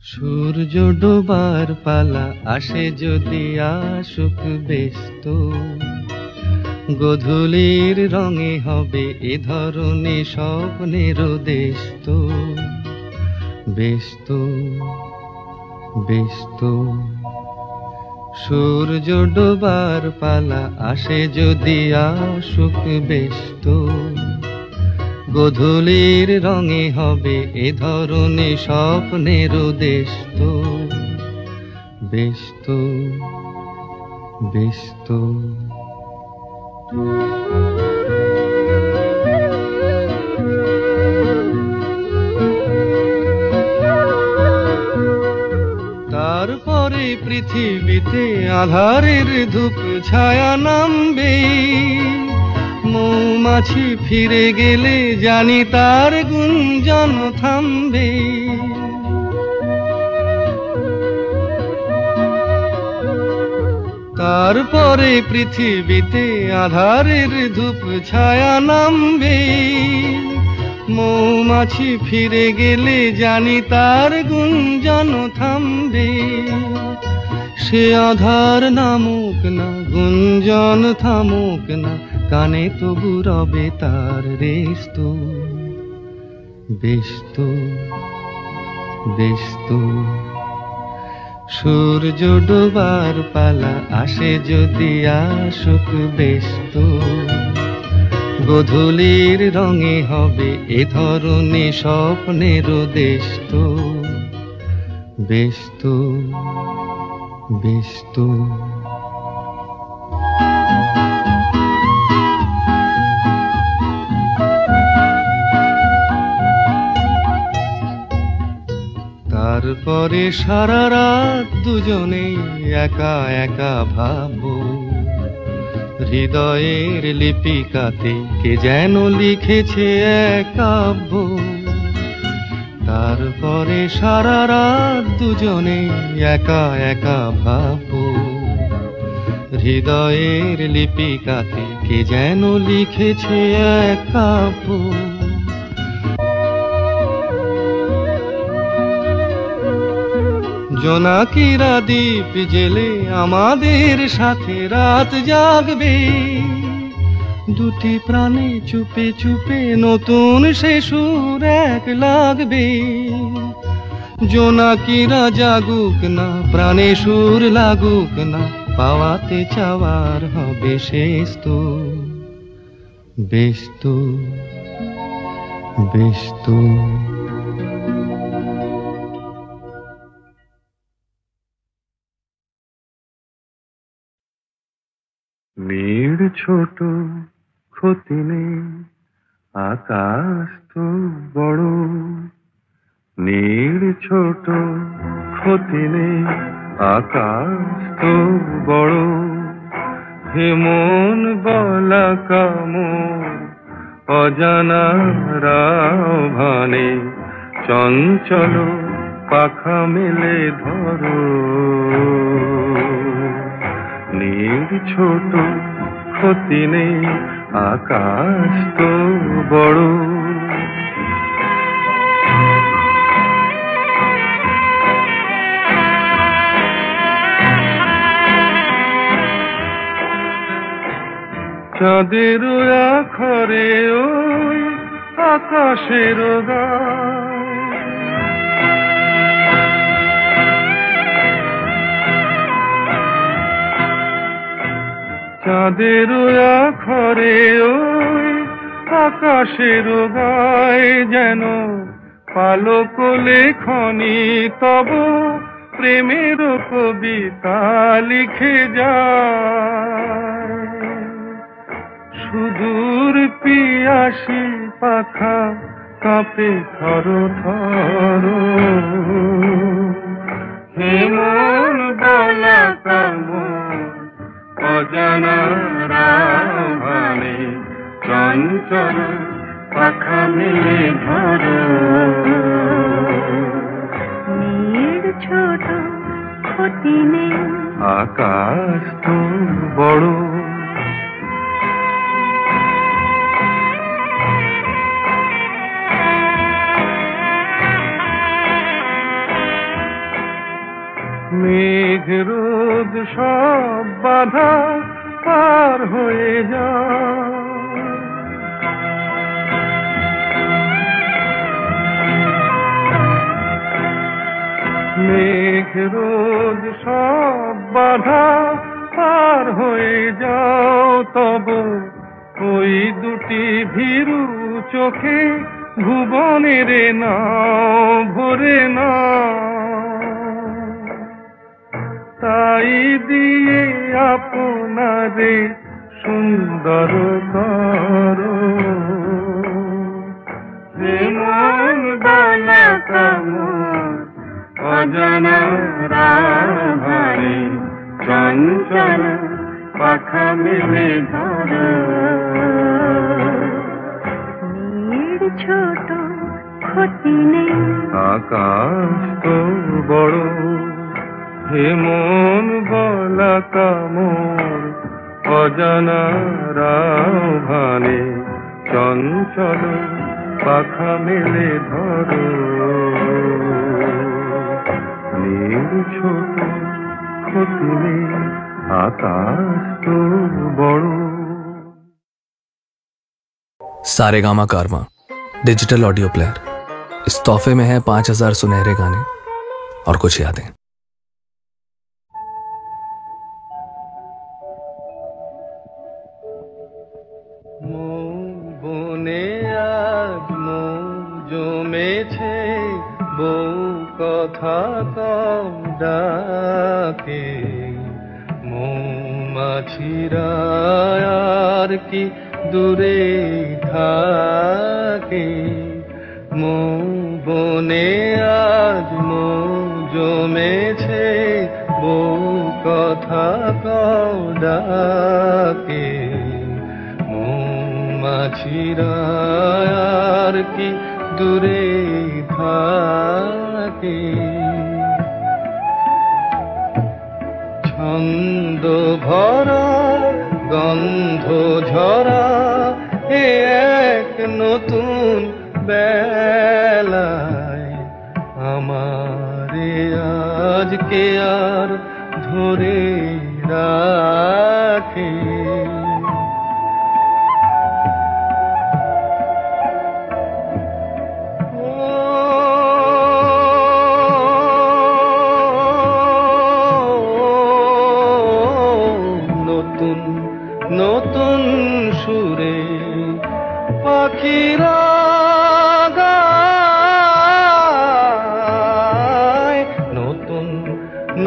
সূর্য ডোবার পালা আসে যদি আসুক ব্যস্ত, গোধূলির রঙে হবে এ ধরনে স্বপ্নের দেশ তো। ব্যস্ত ব্যস্ত সূর্য ডোবার পালা আসে যদি আসুক ব্যস্ত, গোধূলির রঙে হবে এ ধরনে স্বপ্নের দেশ তো। ব্যস্ত ব্যস্ত তারপরে পৃথিবীতে আঁধারের ধূপ ছায়া নামবে, মৌমাছি ফিরে গেলে জানি তার গুঞ্জন থামবে। তারপরে পৃথিবীতে আঁধারের ধূপ ছায়া নামবে, মৌমাছি ফিরে গেলে জানি তার গুঞ্জন থামবে। সে আধার নামুক না, গুঞ্জন থামুক না, কানে তবু রবে তার রেশ তো। ব্যস্ত ব্যস্ত সূর্য ডোবার পালা আসে যদি আসুক ব্যস্ত, গোধূলির রঙে হবে এ ধরনে স্বপ্নের দেশ তো। ব্যস্ত ব্যস্ত তারপরে সারা রাত দুজনে একা একা ভাববো, হৃদয়ের লিপিকাতে কে যেন লিখেছে এক কাব্য। তারপরে সারা রাত দুজনে একা একা ভাববো, হৃদয়ের লিপিকাতে কে যেন লিখেছে এক কাব্য। জোনাকিরা দ্বীপ জেলে আমাদের সাথে রাত জাগবে, দুটি প্রাণে চুপে চুপে নতুন সে সুর এক লাগবে। জোনাকিরা জাগুক না, প্রাণে সুর লাগুক না, পাওয়াতে চাওয়ার হবে শেষ তো। ব্যস্ত ব্যস্ত মেয়ের ছোট ক্ষতি নেই, আকাশ তো বড়। মেয়ের ছোট ক্ষতি নেই, আকাশ তো বড়। হে মন বলা কামড় অজানা রাভানে, চঞ্চল পাখা মেলে ধরো। নীর ছোট ক্ষতি নেই, আকাশ তো বড়। চাঁদের আখরে ওই আকাশের গায়, চাঁদের আখরে ওই আকাশের গায়, যেন পালক লেখনি তব প্রেমের কবিতা লিখে যায়। সুদূর পিয়াসী পাখা কাঁপে থর থর, হে মন বলা কামড় অজানা রাভানে, চঞ্চল পাখা মেলে ধরো। মেয়ের ছোট ক্ষতি নেই, আকাশ তো বড়। মেঘ রোদ সব বাধা পার হয়ে যায়, মেঘ রোদ সব বাধা পার হয়ে যাও, তব ওই দুটি ভীরু চোখে ভুবনের নাও ভরে নাও, তাই দিয়ে আপনারে সুন্দর করো, যেমন বালা কামর অজানা রাভারে চঞ্চল পাখা মেলে ধরো। মেয়ের ছোট ক্ষতি নেই, আকাশ তো বড়, হে মন বলা কামর অজানা রাভারে চঞ্চল পাখা মেলে ধরো। মেয়ের ছোট ক্ষতি নেই, आकाश तो बड़ो। सारेगामा कारवा डिजिटल ऑडियो प्लेयर। इस तोहफे में है 5000 सुनहरे गाने और कुछ यादें। বনে আজ মৌ জমেছে, বউ কথা কম ডাকে, মৌমাছিরা আর কি দূরে থাকে, মৌ বনে আজ মৌ জমেছে, বউ কথা কম ডাকে, মৌমাছিরা আর কি দূরে থাকে, ছন্দ ভরা গন্ধ ঝরা এ এক নতুন বেলায়, আমারে আজকে আর ধরে রাখে, নতুন সুরে পাখিরা গায়, নতুন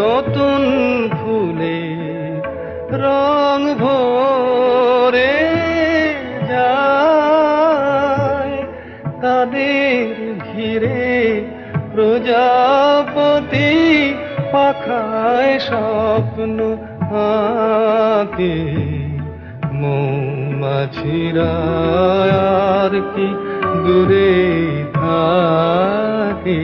নতুন ফুলে রং ভরে যায়, তাদের ঘিরে প্রজাপতি পাখায় স্বপ্ন আঁকে, মৌমাছিরা আর কি দূরে থাকে,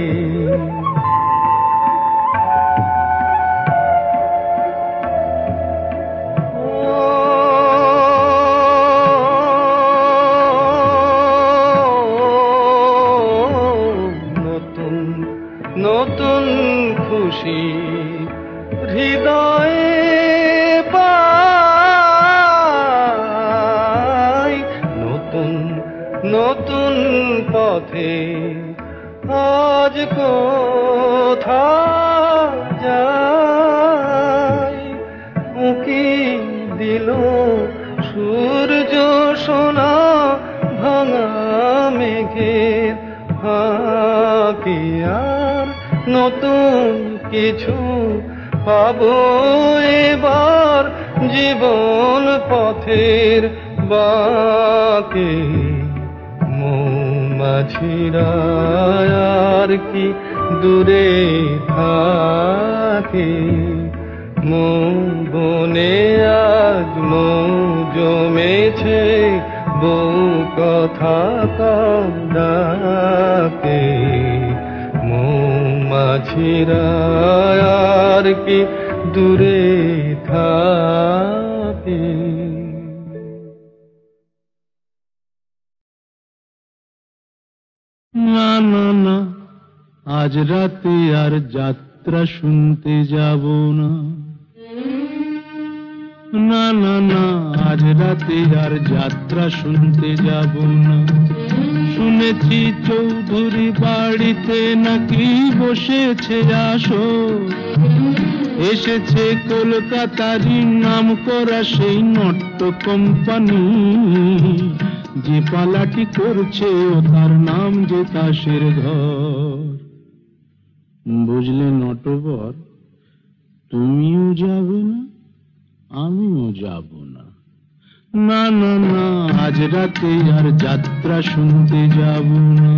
নতুন নতুন খুশি হৃদয়ে পাই, নতুন নতুন পথে আজ কোথায় যাই, উঁকি দিল সূর্য সোনা ভাঙা মেঘের ফাঁকি, আর নতুন কিছু পাবো এবার জীবন পথের বাঁকে, মৌমাছিরা আর কি দূরে থাকে, মৌ বনে আজ মৌ জমেছে, বউ কথা কম ডাকে, মৌমাছিরা আর কি দূরে থাকে। না না না, আজ রাতে আর যাত্রা যাত্রা শুনতে যাব না। না না না, আজ রাতে আর যাত্রা শুনতে যাব না। শুনেছি চৌধুরী বাড়িতে নাকি বসেছে আসর, এসেছে কলকাতারই নাম করা সেই নট্য কোম্পানি, যে পালাটি করছে ও তার নাম যে তাসের ঘর। বুঝলে নটবর, তুমিও যাবে না, আমিও যাব না। না না না, আজ রাতে আর যাত্রা শুনতে যাব না।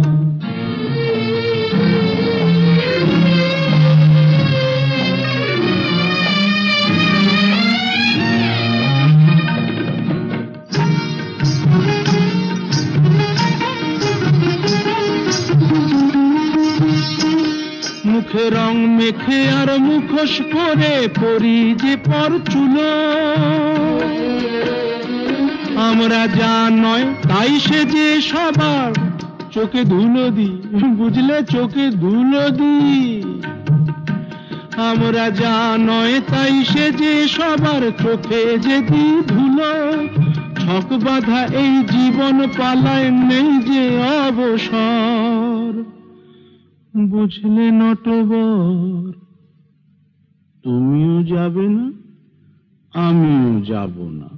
মুখে রং মেখে আর মুখোশ পরে পরি যে পরচুলো, আমরা যা নয় তাই সে যে সবার চোখে ধুলো দিই। বুঝলে, চোখে ধুলো দিই। আমরা যা নয় তাই সে যে সবার চোখে যে দিই ধুলো। ছক বাঁধা এই জীবন পালায় নেই যে অবসর। বুঝলে নটবর, তুমিও যাবে না, আমিও যাব না।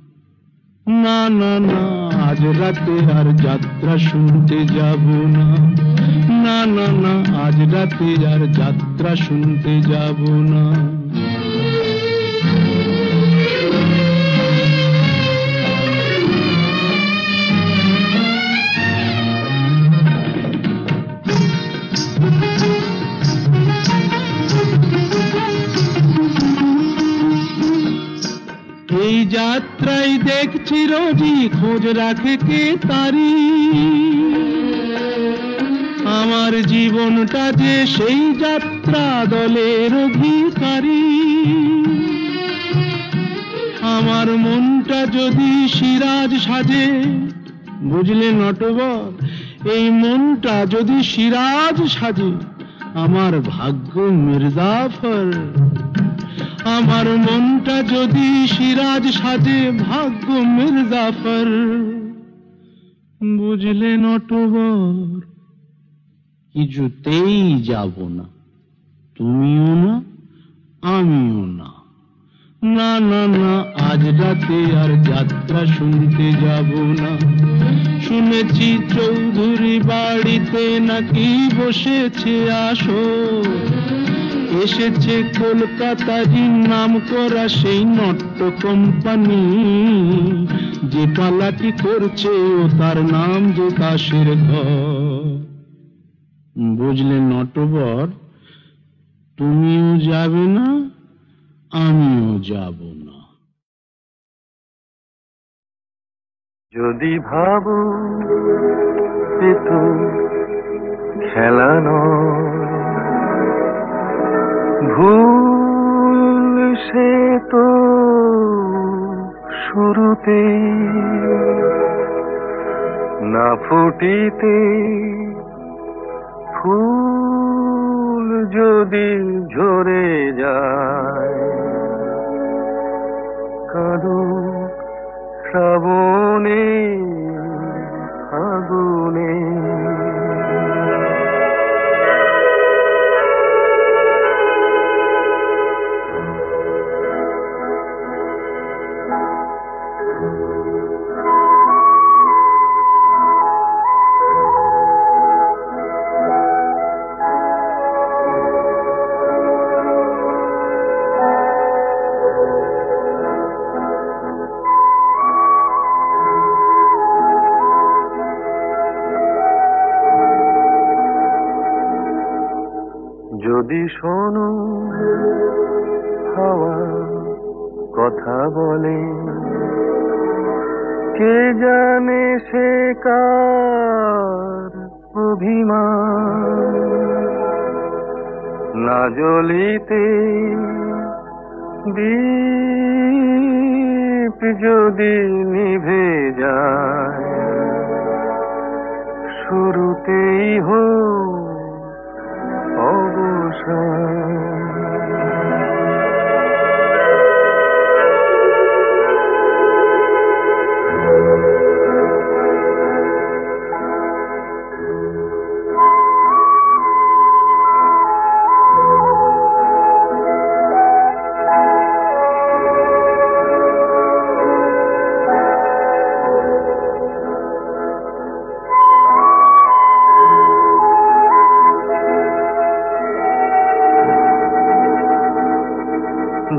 না না না, আজ রাতে আর যাত্রা শুনতে যাব না। না না না, আজ রাতে আর যাত্রা শুনতে যাব না। এই যাত্রায় দেখছি রোজই খোঁজ রাখে কে তারি, আমার জীবনটা যে সেই যাত্রা দলের অধিকারী। আমার মনটা যদি সিরাজ সাজে, বুঝলে নটবর, এই মনটা যদি সিরাজ সাজে, আমার ভাগ্য মির্জাফর। আমার মনটা যদি সিরাজ সাজে, ভাগ্য মির্জাফর। বুঝলে নটবর, কিছুতেই যাব না, তুমিও না, আমিও না। না না না, আজ রাতে আর যাত্রা শুনতে যাব না। শুনেছি চৌধুরী বাড়িতে নাকি বসেছে আসর, এসেছে কলকাতারই নাম করা সেই নট্য কোম্পানি, যে পালাটি করছে ও তার নাম যে তাসের ঘর। বুঝলে নটবর, তুমিও যাবে না, আমিও যাব না। যদি ভাবো এ তো খেলা নয়, ভুল সে তো শুরুতে না ফুটিতে ফুল যদি ঝরে যায়, কাঁদুক শ্রাবণে আগুনে। যদি শোনো হাওয়া কথা বলে, কে জানে সে কার অভিমান, না জ্বলিতে দীপ যদি নিভে যায়, শুরুতেই হোক অবসান।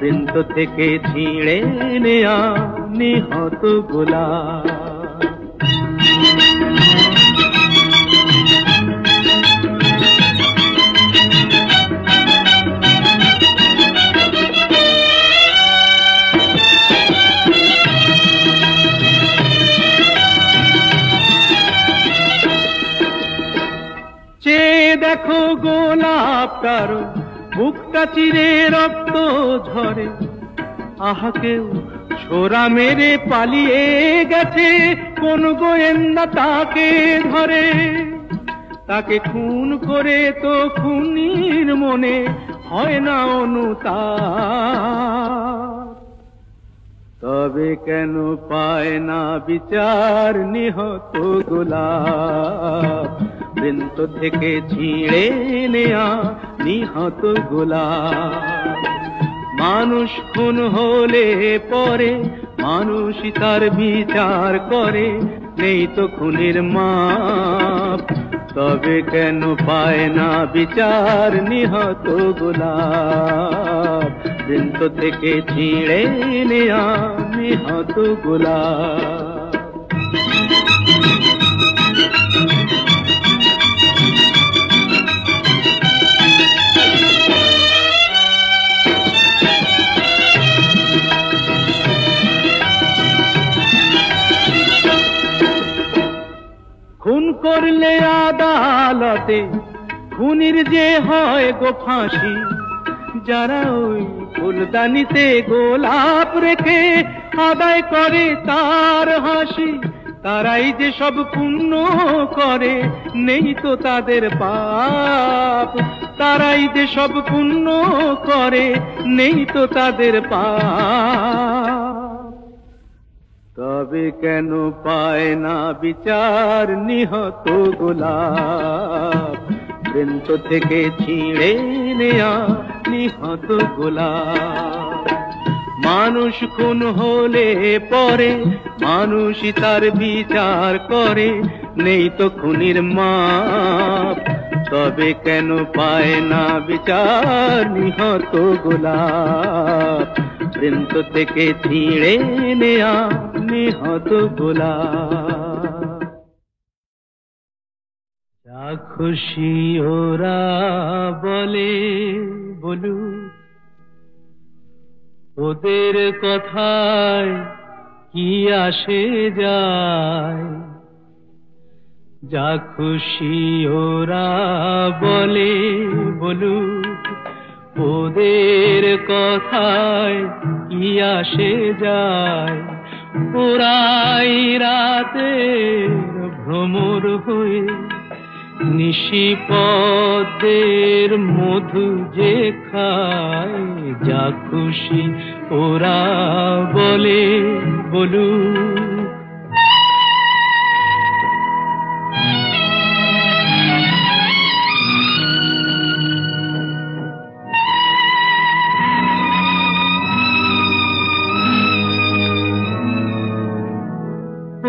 বৃন্ত থেকে ছিঁড়ে নেয়া নিহত গোলাপ। দেখো গোলাপটার বুকটা চিরে রক্ত ঝরে, আহা কেউ ছোরা মেরে পালিয়ে গেছে, কোন গোয়েন্দা তাকে ধরে। তাকে খুন করে তো খুনির মনে হয় না অনুতাপ, তবে কেন পায় না বিচার নিহত গোলাপ। বৃন্ত থেকে ছিঁড়ে নেয়া নিহত গোলাপ। মানুষ খুন হলে পরে মানুষই তার বিচার করে, নেই তো খুনের মাপ, তবে কেন পায় না বিচার নিহত গোলাপ। বৃন্ত থেকে ছিঁড়ে নেয়া নিহত গোলাপ। খুন করলে আদালতে খুনির যে হয় গো ফাঁসি, যারা ওই ফুলদানিতে গোলাপ রেখে আদায় করে তার হাসি, তারাই যে সব পুণ্য করে, নেই তো তাদের পাপ। তারাই যে সব পুণ্য করে, নেই তো তাদের পাপ, তবে কেন পায় না বিচার নিহত গোলাপ। বৃন্ত থেকে ছিঁড়ে নেয়া নিহত গোলাপ। মানুষ খুন হলে পরে মানুষই তার বিচার করে, নেই তো খুনির মাপ, তবে কেন পায় না বিচার নিহত গোলাপ। বৃন্ত থেকে ছিঁড়ে নেয়া নিহত গোলাপ। যা খুশি ওরা বলে বলুক, ওদের কথায় কি আসে যায়। যা খুশি ওরা বলে বলুক, ওদের কথায় কি আসে যায়। ওরাই রাতের ভ্রমর হয়ে নিশিপদের মধু যে খায়। যা খুশি ওরা বলে বলুক।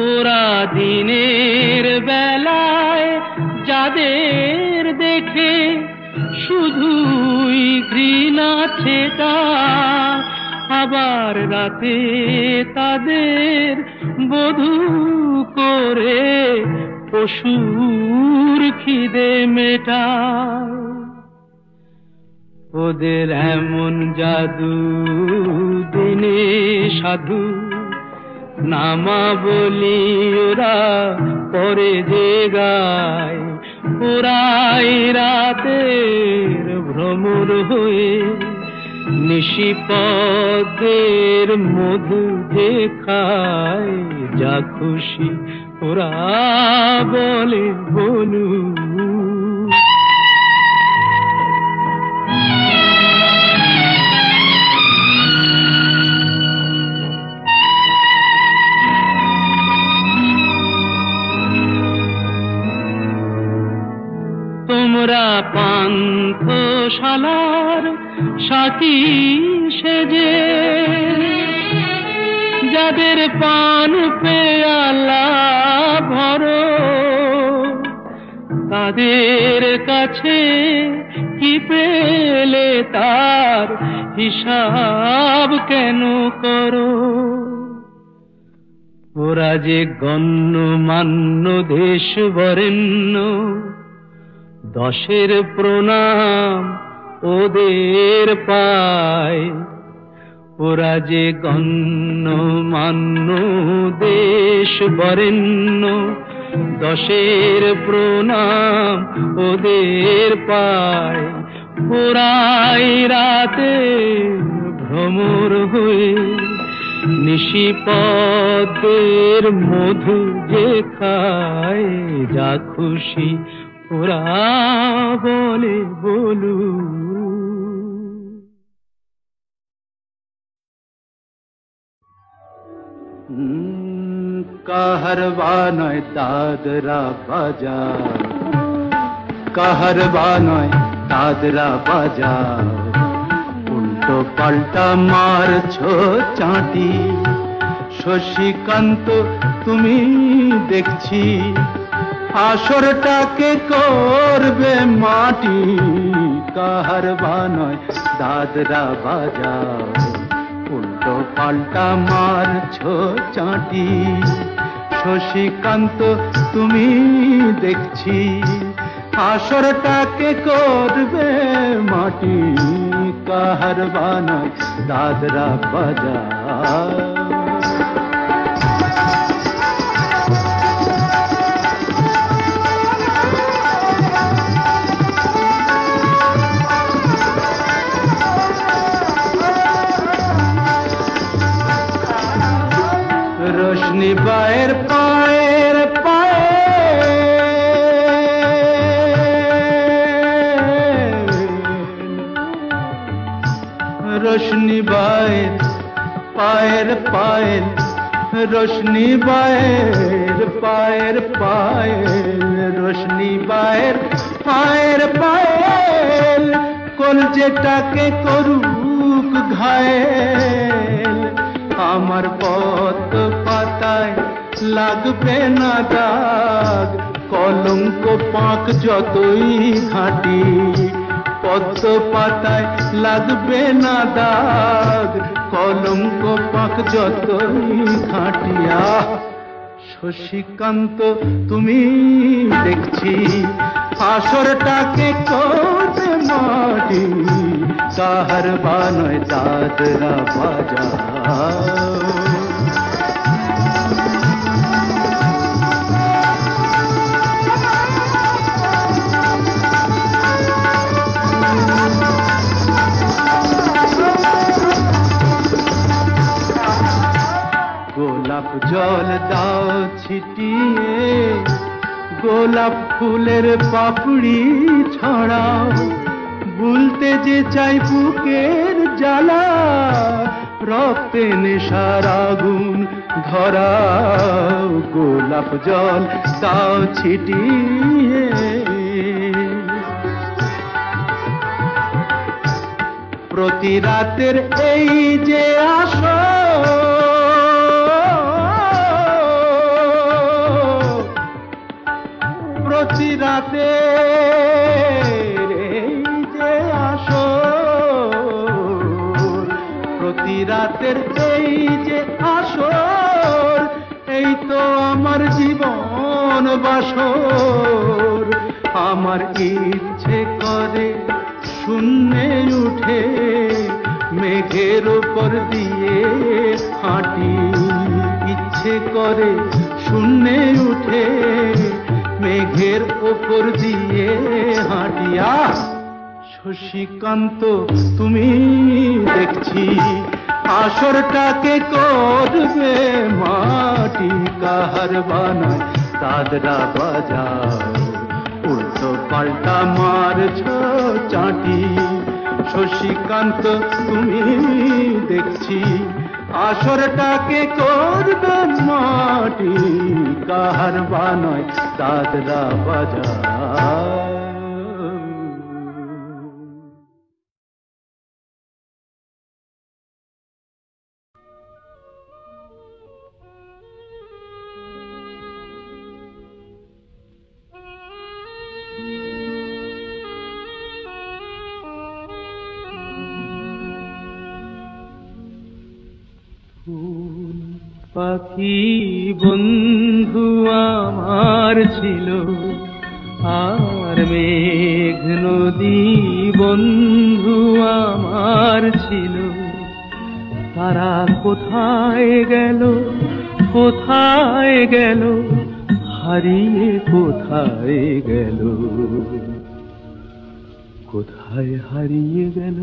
ওরা দিনের বেলায় যাদের দেখে শুধুই ঘৃণা ছেটা, আবার রাতে তাদের বধূ করে পশুর খিদে মেটায়। ওদের এমন জাদু দিনে সাধু নামাবলি ওরা পরে যে গায়। ওরাই রাতের ভ্রমর হয়ে নিশিপদের মধু যে খায়। যা খুশি ওরা বলে বলুক। তোমরা পান্থশালার সাথী সেজে যাদের পান পেয়ালা ভরো, তাদের কাছে কি পেলে তার হিসাব কেন করো? ওরা যে গণ্যমান্য দেশ বরেণ্য, দশের প্রণাম ওদের পায়। ওরা যে গণ্যমান্য দেশ বরেণ্য, দশের প্রণাম ওদের পায়। ওরাই রাতে ভ্রমর হয়ে নিশিপদের মধু যে খায়। যা খুশি ওরা বলে বলু। কাহারবা নয় দাদরা বাজার, কাহারবা নয় দাদরা বাজার। উল্টো পাল্টা মারছো চাঁটি, শশীকান্ত তুমি দেখছি আসরটাকে করবে মাটি। কাহারবা নয় দাদরা বাজার, উল্টো পাল্টা মারছো চাঁটি। শশীকান্ত তুমি দেখছি আসরটাকে করবে মাটি। কাহারবা নয় দাদরা বাজার। रोशनी बाहर पाएर पाए, रोशनी बाहर पाएर पाएर, रोशनी बाहर पाएर पाएर, रोशनी बाहर पाएर पाएर। কলজেটাকে করুক ঘায়েল, আমার পথ পাতায় লাগবে না দাগ। কলঙ্ক পাক যতই ঘাঁটি, পদ্ম পাতায় লাগবে না দাগ। কলঙ্ক পাক যতই ঘাঁটিয়া। শশীকান্ত তুমি দেখছি আসরটাকে করবে মাটি। কাহারবা নয় দাদরা বাজার। গোলাপ জল দাও ছিটিয়ে, গোলাপ ফুলের পাপড়ি ছড়াও। ভুলতে যে চাই বুকের জ্বালা, রক্তে নেশার আগুন ধরাও। গোলাপ জল দাও ছিটিয়ে, প্রতি রাতের এই যে আসর, প্রতি রাতের এই যে আসর, প্রতি রাতের এই যে আসর। এই তো আমার জীবন বাসর। আমার ইচ্ছে করে শূন্যে উঠে মেঘের উপর দিয়ে হাঁটি। ইচ্ছে করে শূন্যে উঠে মেঘের উপর দিয়ে হাঁটিয়া। শশীকান্ত তুমি দেখছি আসরটাকে করবে মাটি। কাহারবা নয় দাদরা বাজার, উল্টো পাল্টা মারছো চাঁটি। শশীকান্ত তুমি দেখছি আসরটাকে করবে মাটি। কাহারবা নয় দাদরা বাজার। পাখি বন্ধু আমার ছিল, আর মেঘ নদী বন্ধু আমার ছিল। তারা কোথায় গেল, কোথায় গেল, হারিয়ে কোথায় গেল, কোথায় হারিয়ে গেল।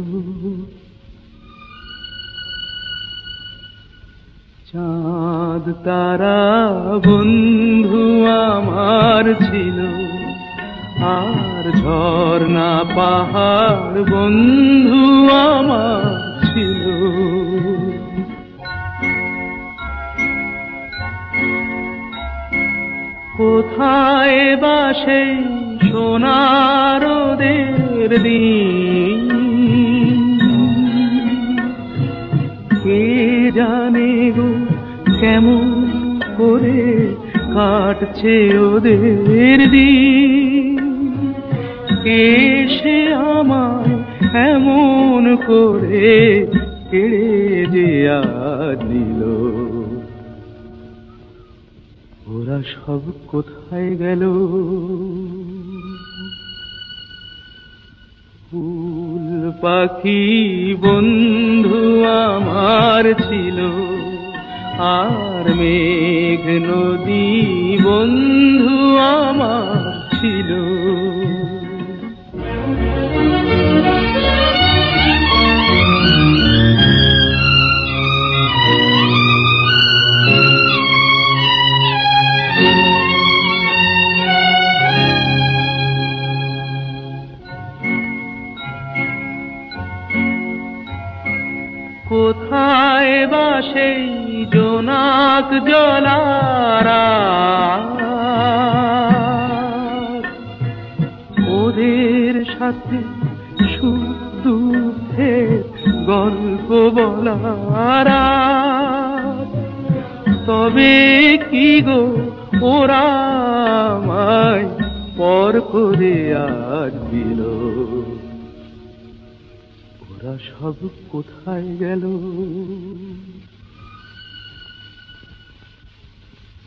চাঁদ তারা বন্ধু আমার ছিল, আর ঝর্ণা পাহাড় বন্ধু আমার ছিল। কোথায় বা সেই সোনার রোদের দিন, কে জানে গো কেমন করে কাটছে ওদের দিন। কে সে আমায় এমন করে কেড়ে যে আজ দিল। ওরা সব কোথায় গেল? ফুল পাখি বন্ধু আমার ছিল, আর মেঘ নদী বন্ধু আমার ছিল। কোথায় বা সেই জোনাক জলারা, ওদের সাথে সুখ দুঃখের গল্প বলারা। তবে কি গো ওরা আমায় পর করে আজ দিল। ওরা সব কোথায় গেল?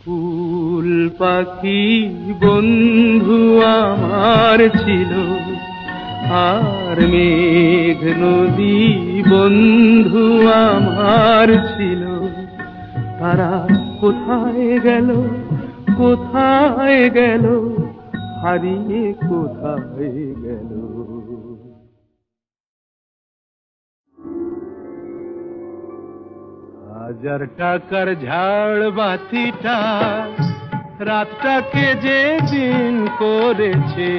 ফুল পাখি বন্ধু আমার ছিল, আর মেঘ নদী বন্ধু আমার ছিল। তারা কোথায় গেল, কোথায় গেল, হারিয়ে কোথায় গেল। হাজার টাকার ঝাড় বাতিটা রাতটাকে যে দিন করেছে,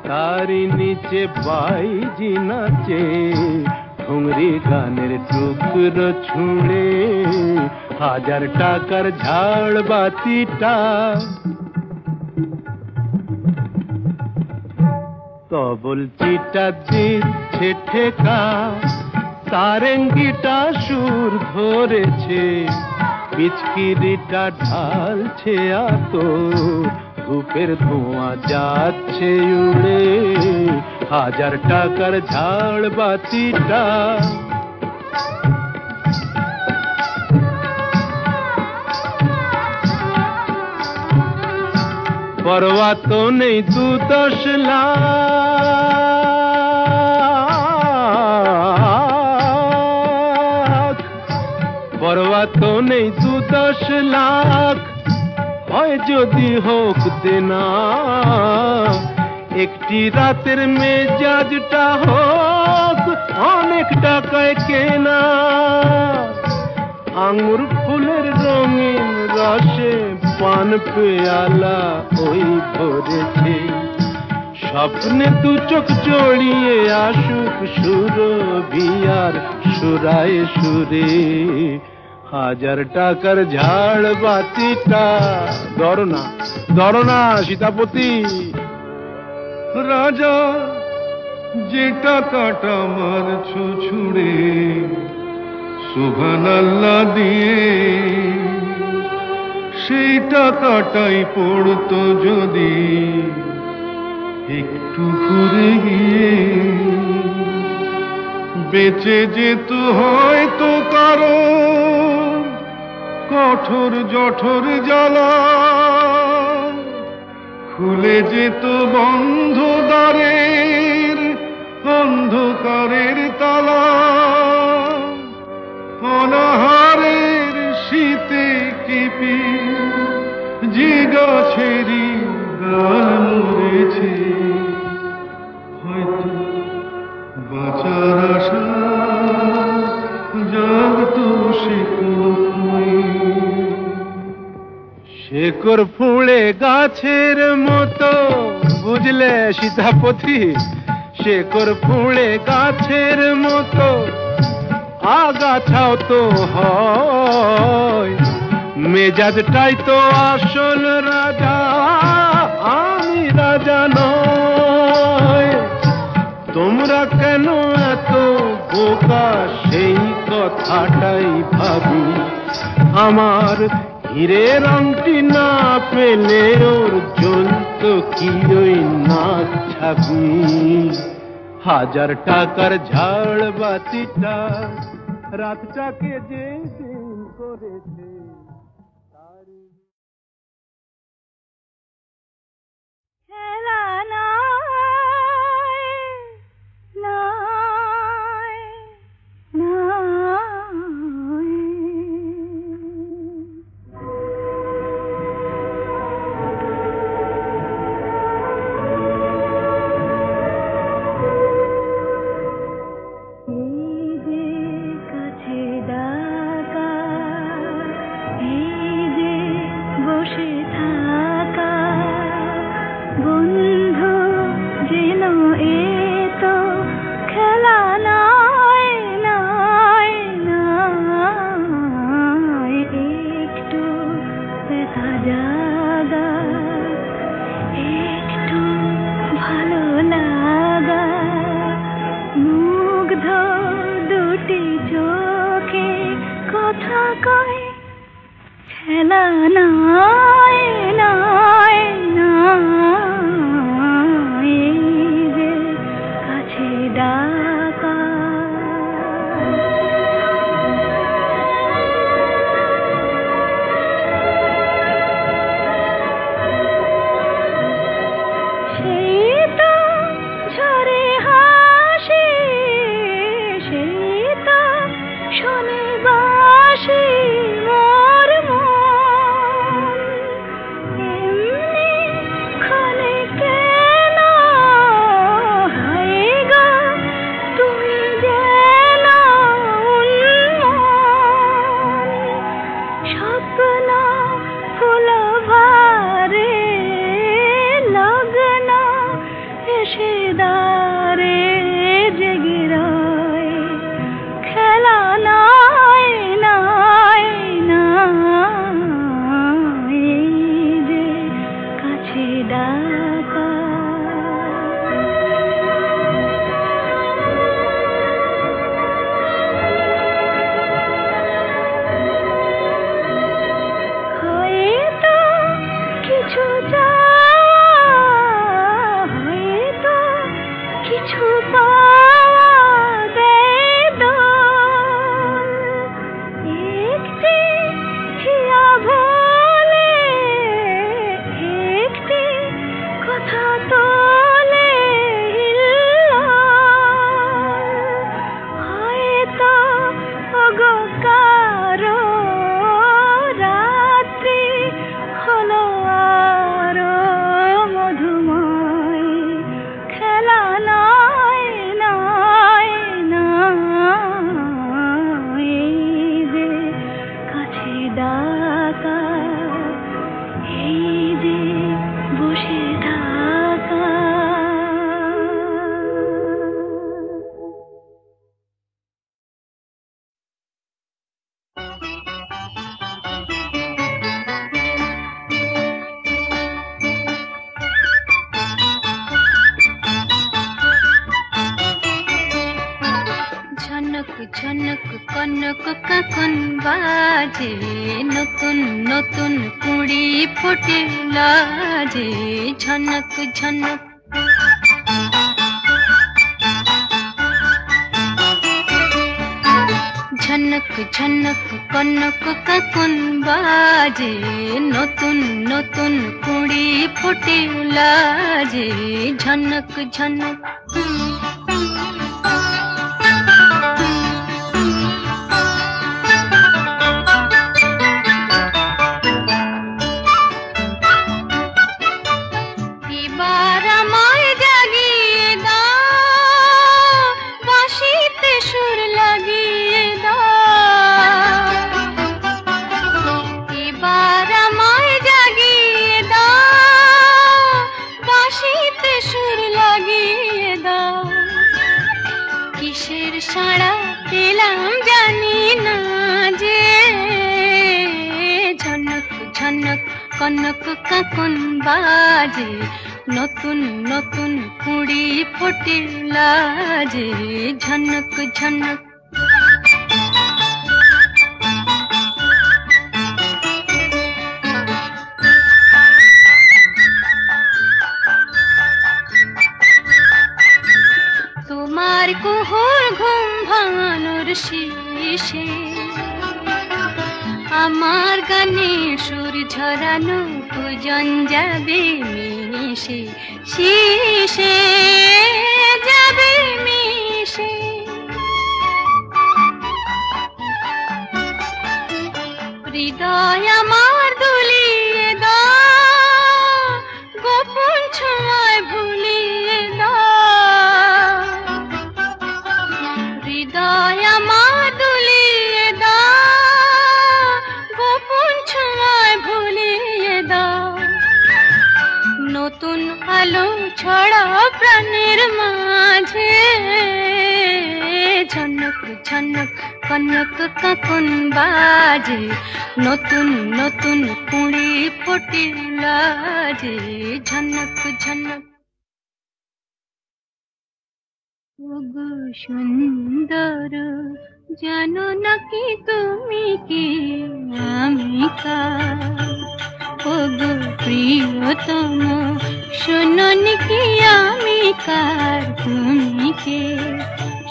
তারই নিচে বাইজি নাচে ঠুংরি গানের টুকরো ছুঁড়ে। হাজার টাকার ঝাড় বাতিটা তবল চিটা দিচ্ছে ঠেকা, সারেঙ্গিটা সুর ধরেছে, পিচকিরিটা ঢালছে আতো, ধূপের ধোঁয়া যাচ্ছে উড়ে। হাজার টাকার ঝাড় বাতিটা পরোয়া তো নেই 2-10 লাখ, পরোয়া তো নেই 2-10 লাখ, হয় যদি হোক দেনা। একটি রাতের মেজাজটা হোক অনেক টাকায় কেনা। আঙুর ফুলের রঙিন রসে পান পেয়ালা ওই ভরেছে, স্বপ্নে 2 চোখ জড়িয়ে আসুক সুরভিয়ার সুরায় সুরে। হাজার টাকার ঝাড় বাতিটা ধরনা সীতাপতি। রাজা যে টাকাটা মারছো ছুড়ে সুবহানাল্লাহ দিয়ে, সেই টাকাটাই পড়তো যদি একটু ঘুরে গিয়ে, বেঁচে যেত হয়তো কারো কঠোর জঠর জ্বালা খুলে যেত বন্ধ দ্বারের অন্ধকারের তালা অনাহারের শীতে কেঁপে যে গাছেরই গান মরেছে হয়তো বাঁচার আশা জাগতো শেকড় ফুঁড়ে গাছের মতো বুঝলে সীতাপতি শেকড় ফুঁড়ে গাছের মতো আগাছাও তো হয় মেজাজটাই তো আসল রাজা আমি রাজা নয় তোমরা কেন এত বোকা সেই কথাটাই ভাবি আমার হীরের আংটি না পেলে ওর জ্বলত কি ওই নাক ছাবি হাজার টাকার ঝাড় বাতিটা রাতটাকে যে দিন করেছে খেলা নাই নাই নাই এই যে কাছে ডাকা এই যে বসে থাকা বন্ধু যেন এতো খেলা নাই নাই নাই একটু ব্যথা জাগা একটু ভালো লাগা মুগ্ধ দুটি চোখে কথা কয় খেলা নাই নাই নাই এই যে কাছে ডাকা সেই তো ঝরে হাসি সেই তো শোনে বাসি মোর মন এমনি ক্ষণে কেন হায় গো তুমি যেন উন্মন স্বপ্ন ফুলভারে লগ্ন এসে দারে জেগে রয় খেলা নাই নাই নাই এই যে কাছে ডাকা হয়তো কিছু চাওয়া হয়তো কিছু পাওয়া বেদন একটি হিয়া ভোলে একটি কথা তোলে হয়তো ওগো কারো রাত্রি হলো আরো মধুময় খেলা নাই নাই নাই এই যে কাছে ডাকা এই যে বসে থাকা ঝনক ঝনক কনক কাকন বাজে নতুন নতুন কুড়ি ফুটে লাজে ঝনক ঝনক ঝনক ঝনক ঝনক কনক কাকন বাজে নতুন নতুন কুড়ি ফুটে লাজে ঝনক ঝনক এবার আমায় জাগিয়ে দাও বাঁশিতে সুর লাগিয়ে দাও এবার আমায় জাগিয়ে দাও বাঁশিতে সুর লাগিয়ে দাও কিসের সাড়া পেলাম জানি না যে ঝনক ঝনক কনক কাকন বাজে নতুন নতুন কুড়ি ফোটে লাজে ঝনক ঝনক তোমার কুহুর ঘুম ভাঙানোর শীষে আমার গানে সুর ঝরানো পূজন যাবে মিশে শীষে যাবে মিশে হৃদয় আমার দুলিয়ে দাও গোপন ছোঁয়ায় ভুলিয়ে দাও হৃদয় আমার দুলিয়ে দাও গোপন ছোঁয়ায় ভুলিয়ে দাও নতুন আলো ছড়া প্রাণের মাঝে ঝনক ঝনক কনক কাকন বাজে নতুন নতুন কুড়ি ফোটে লাজে ঝনক ঝনক ওগো সুন্দর জানো নাকি তুমি কি আমি কার ওগো প্রিয়তম শোনন কি আমি কার তুমি কে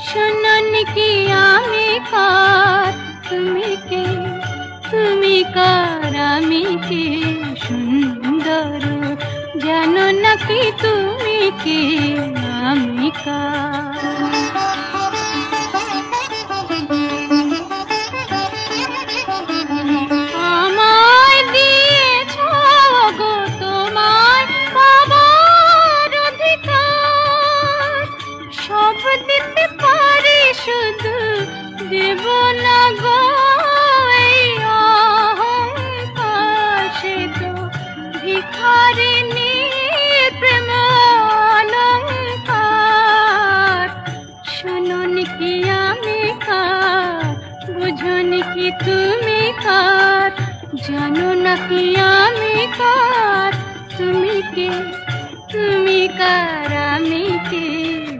শোনন কি আমি কার তুমি কে তুমি কার আমি কে সুন্দর জানো নাকি তুমি কে আমি কার আমায় দিয়েছ গো তোমার বাবার অধিকার সব দিতে পারি শুধু দেব না গো এই অহংকার সে তো ভিখারিনী প্রেম অলংকার শুনুন কি আমি কার বুঝুন কি তুমি কার জানো না কি আমি কার তুমি কে তুমি কার আমি কে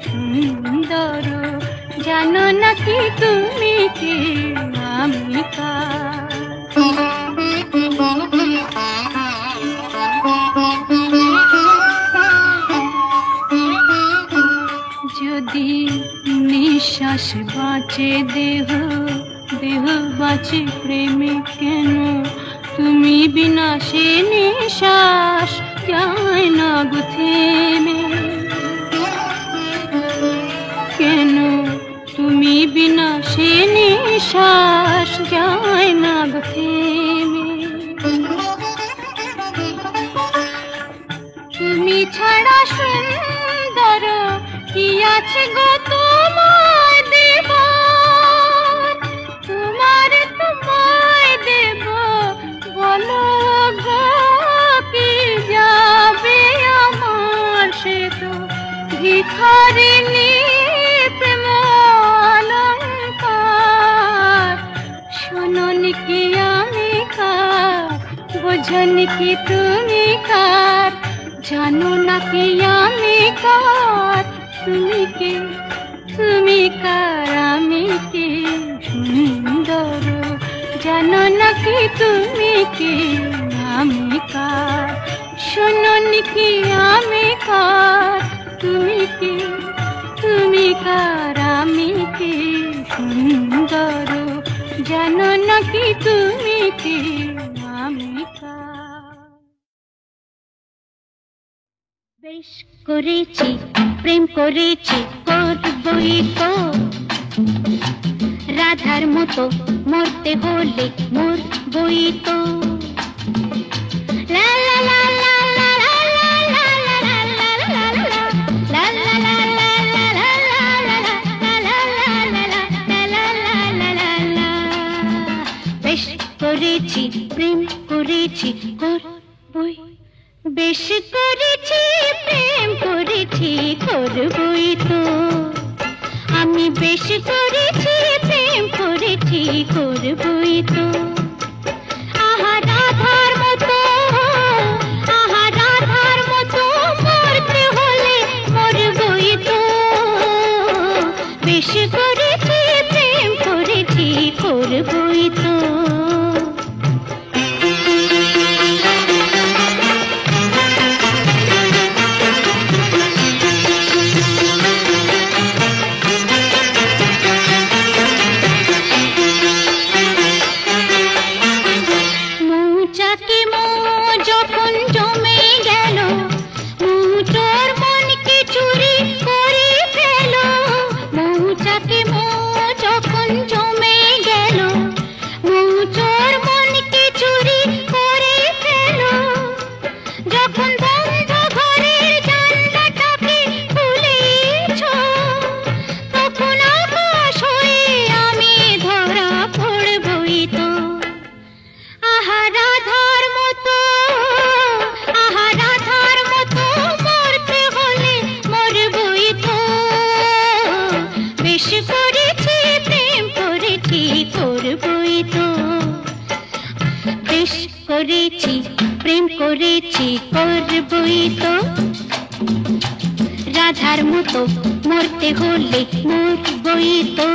সুন্দর জানো না কি তুমি কে আমি কার যদি নিঃশ্বাস বাঁচে দেহ দেহ বাঁচে প্রেমে কেন তুমি বিনা সে নিঃশ্বাস যায় না গো থেমে কেন তুমি বিনা সে নিঃশ্বাস যায় না গো থেমে তুমি ছাড়া সুন্দর কি আছে গো তোমায় দেব তোমায় দেব বলো গো কি যাবে আমার সে তো ভিখারিনী প্রেম অলংকার শোনন কি আমি কার বোঝন কি তুমি কার জানো না কি আমি কার তুমি কে তুমি কার আমি কে সুন্দর জানো না কি তুমি কে আমি কার শুনুন কি আমি কার তুমি কে তুমি কার আমি কে সুন্দর জানো নাকি তুমি কি আমি বেশ করেছি প্রেম করেছি করবই তো রাধার মতো মরতে হলে মরবই তো লা লা লা লা লা লা লা লা লা লা বেশ করেছি প্রেম করেছি করবই বেশ করেছি প্রেম করেছি করবই তো আমি বেশ করেছি প্রেম করেছি করবই তো আহা রাধার মতো মরতে হলে মরবই তো বেশ করেছি প্রেম করেছি করবই তো করেছি প্রেম করেছি করবই তো রাধার মতো মরতে হলে মরবই তো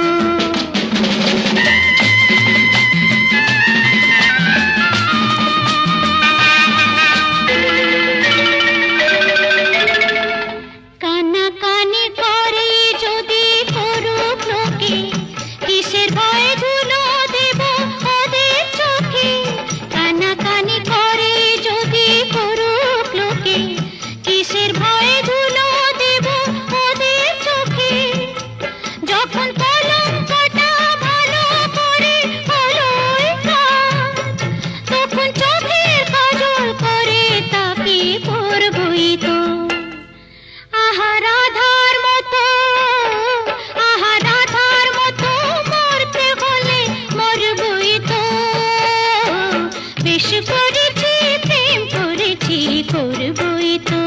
কানাকানি করে যদি করুক লোকে কিসের ভয় ধুলো দেব ওদের চোখে কানাকানি করে যদি করুক লোকে কিসের ভয় ধুলো দেব ওদের চোখে যখন কলঙ্কটা ভালো করে হলোই তখন চোখের কাজল করে তাকে করবই তো আহা রাধার মতো মরতে হলে মরবই তো বেশ করেছি প্রেম করেছি করবই তো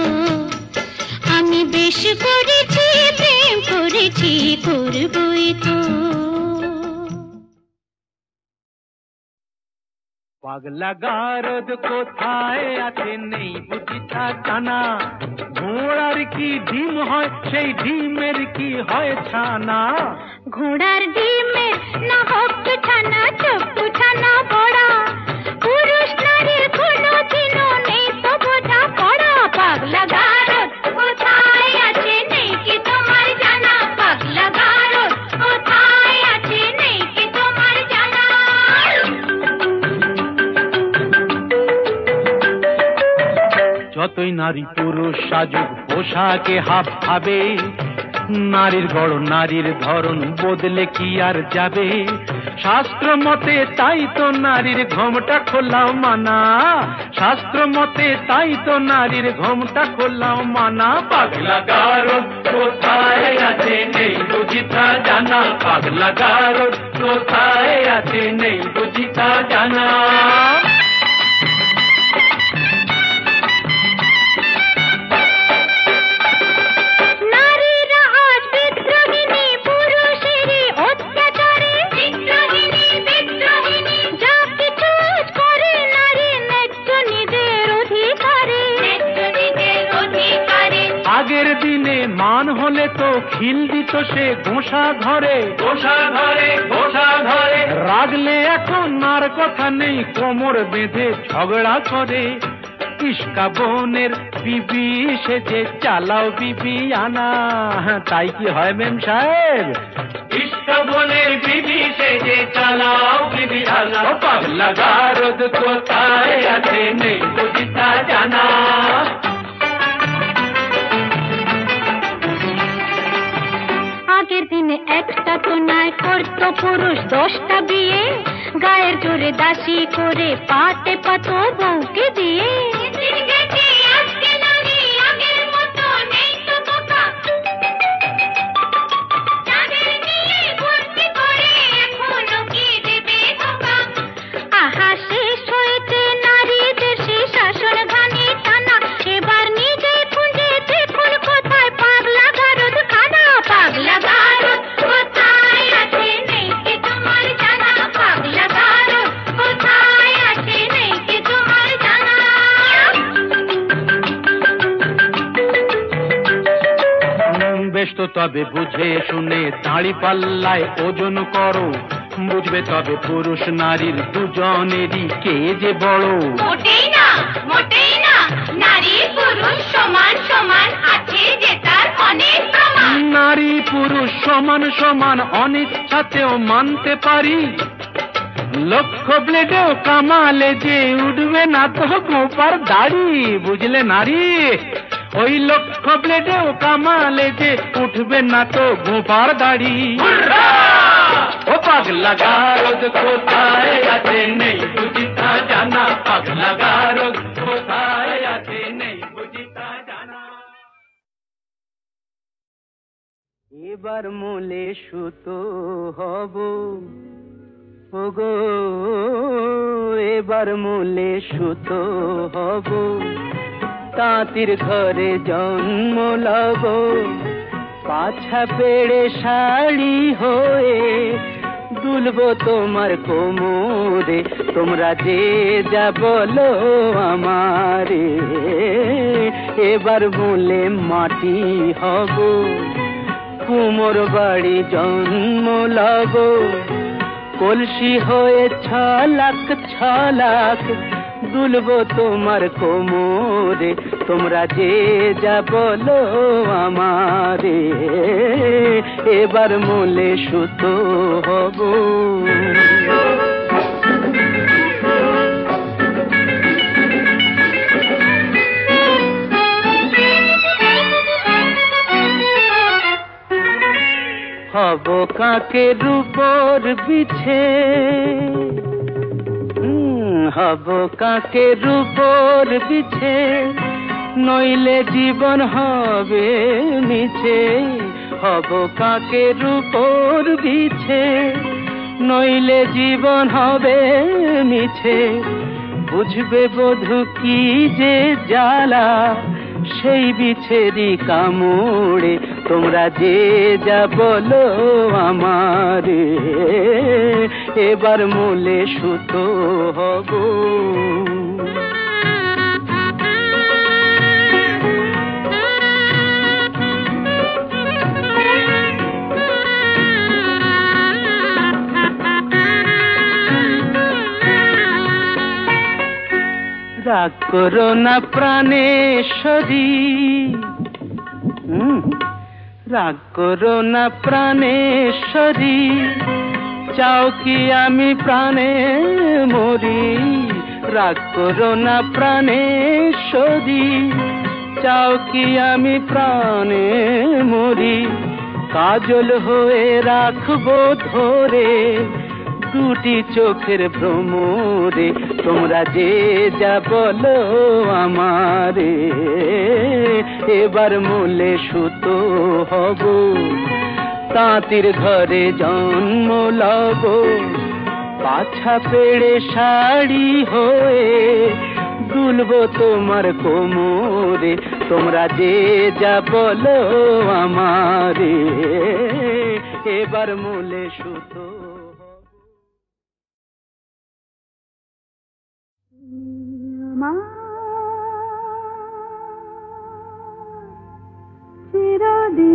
আমি বেশ করেছি প্রেম করেছি করবই তো পাগলা গারদ কোথায় আছে নেই বুঝিতা জানা ঘোড়ার কি ডিম হয় সেই ডিমের কি হয় ছানা ঘোড়ার ডিমের না হোক ছানা চপ্পু ছানা বড়া পুরুষ নারীর কোনো চিনো নেই তো বোঝা পড়া পাগলা গারদ কোথায় আছে নেই কি তোমার জানা পাগলা গারদ কোথায় আছে নেই কি তোমার জানা যতই নারী পুরুষ সাজুক পোশাকে হাব ভাবে নারীর গড় নারীর ধরন বদলে কি আর যাবে শাস্ত্র মতে তাই তো নারীর ঘোমটা খোলাও মানা শাস্ত্র মতে তাই তো নারীর ঘোমটা খোলাও মানা পাগলা গারদ কোথায় আছে নেই বুঝিতা জানা পাগলা গারদ কোথায় আছে নেই বুঝিতা জানা আগের দিনে মান হলে তো খিল দিত সে গোসা ঘরে রাগলে এখন আর কথা নেই কোমর বেঁধে ঝগড়া করে ইস্কা বোনের বিবি সেজে চালাও বিবি আনা তাই কি হয় মেম সাহেব ইস্কা বোনের বিবি সেজে চালাও পাগলা গারদ কোথায় আছে নেই বুঝি তা জানা। আগের দিনে একটা তো নয় করতো পুরুষ 10টা বিয়ে, গায়ের জোরে দাসী করে পাতে পাতো বউকে দিয়ে। আহা শেষ হয়েছে নারীদের সে শাসন ঘানি টানা, এবার নিজে খুঁজে দেখুন কোথায় পাগলা গারদ খানা। পাগলা গারদ কোথায় আছে নেই কি তোমার জানা, পাগলা গারদ কোথায় আছে নেই কি তোমার জানা। বেশ তো তবে বুঝে শুনে দাঁড়ি পাল্লায় ওজন করো, বুঝবে তবে পুরুষ নারীর দুজনেরই কে যে বড়। মোটেই না, মোটেই না, নারী পুরুষ সমান সমান, আছে যে তার অনেক প্রমাণ। নারী পুরুষ সমান সমান অনিচ্ছাতেও মানতে পারি, লক্ষ ব্লেডেও কামালে যে উঠবে না তো গোপার দাড়ি। বুঝলে নারী, ওই লক্ষ ব্লেডেও কামালে যে উঠবে না তো গোপার দাড়ি। ও পাগলা গারদ কোথায় আছে নেই বুঝি তা জানা, পাগলা গারদ কোথায় আছে নেই বুঝি তা জানা। এবার মোলে সুতো হব ওগো, এবার মোলে সুতো হব, তাঁতির ঘরে জন্ম লব, পাছা পেড়ে শাড়ি হয়ে দুলবো তোমার কোমরে, তোমরা যে যা বলো আমারে। এবার মোলে মাটি হব, কুমোর বাড়ি জন্ম লব, কলসি হয়ে 6 লাখ 6 লাখ দুলবো তোমার কোমরে, তোমরা যে যা বলো আমারে। এবার মোলে সুতো হব। হব কাকের উপর বিছে, হব কাকের উপর বিছে, নইলে জীবন হবে মিছে। হব কাকের উপর বিছে, নইলে জীবন হবে মিছে। বুঝবে বধূ কি যে জ্বালা, সেই বিছেরি কামড়ে, তোমরা যে যা বলো আমারে। এবার মোলে সুতো হব। রাগ করো না প্রাণেশ্বরী, রাগ করো না প্রাণেশ্বরী, চাও কি আমি প্রাণে মরি। রাগ করো না প্রাণেশ্বরী, চাও কি আমি প্রাণে মরি। কাজল হয়ে রাখবো ধরে দুটি চোখের ভ্রমরে, তোমরা যে যা বলো আমারে। এবার মোলে সুতো হব, তাঁতির ঘরে জন্ম লব, পাছা পেড়ে শাড়ি হয়ে দুলবো তোমার কোমরে, তোমরা যে যা বলো আমারে। এবার মোলে সুতো।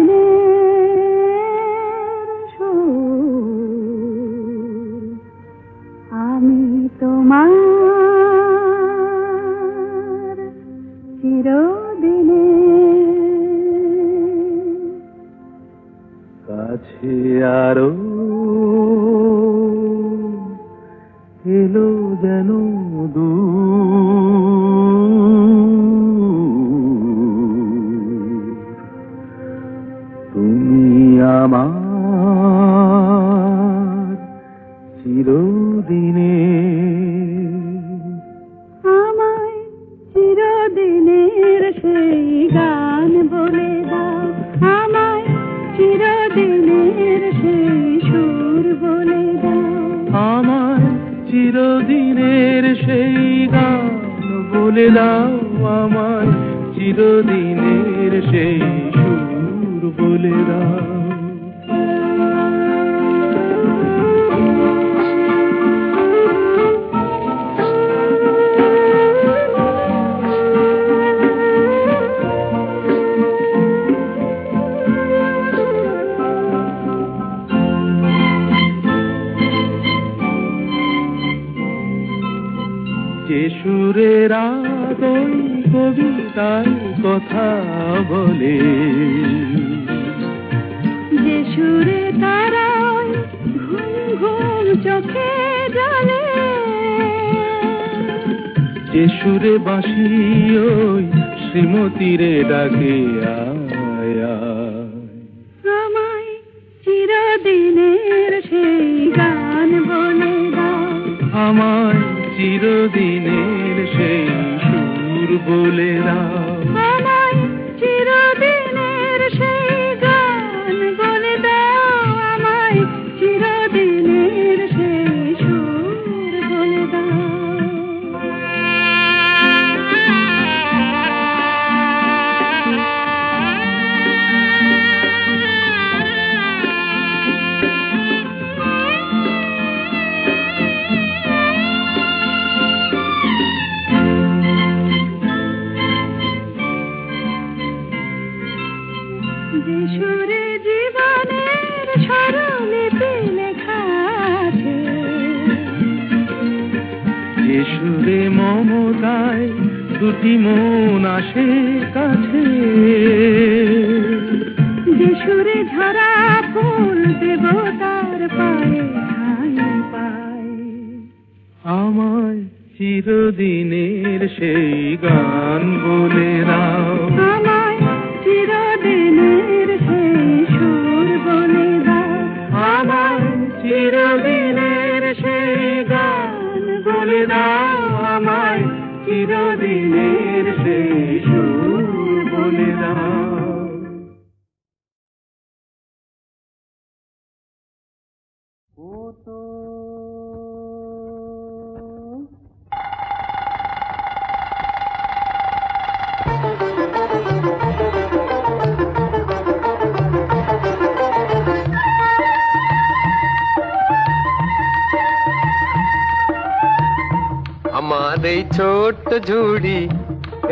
চিরদিনের সুর, আমি তোমার চিরদিনে। কাছে আরো এলো যেন তুমি আমার চিরদিনে আমায় চিরদিনের সেই গান বলে দাও, আমায় চিরদিনের সেই সুর বলে দাও, আমার চিরদিনের সেই গান বলে দাও, আমার চিরদিনের সেই সুর বলে দাও। যে সুরের আদই কবিতায় কথা বলে, যে সুরে তারায় ঘুম ঘুম চোখে জ্বলে, যে সুরে বাঁশি ওই শ্রীমতীরে ডাকে আয় আয়। আমায় চিরদিনের সেই গান বলে দাও, আমার চিরদিনের সেই সুর বলে দাও। আমায় চিরদিনের সেই গান বলে দাও, আমায় চিরদিনের সেই সুর বলে দাও। যে সুরে জীবনের স্বরলিপি লেখা আছে, যে সুরে মমতায় দুটি মন আসে কাছে, যে সুরে ঝরা ফুল দেবতার পায়ে ঠাঁই পায়, আমায় চিরদিনের সেই গান বলে দাও। আমায় চিরদিনের সেই সুর বলে দাও, আমায় চিরদিনের সেই গান বলে দাও, আমায় চিরদিনের সেই সুর বলে দাও। আমার এই ছোট্ট ঝুড়ি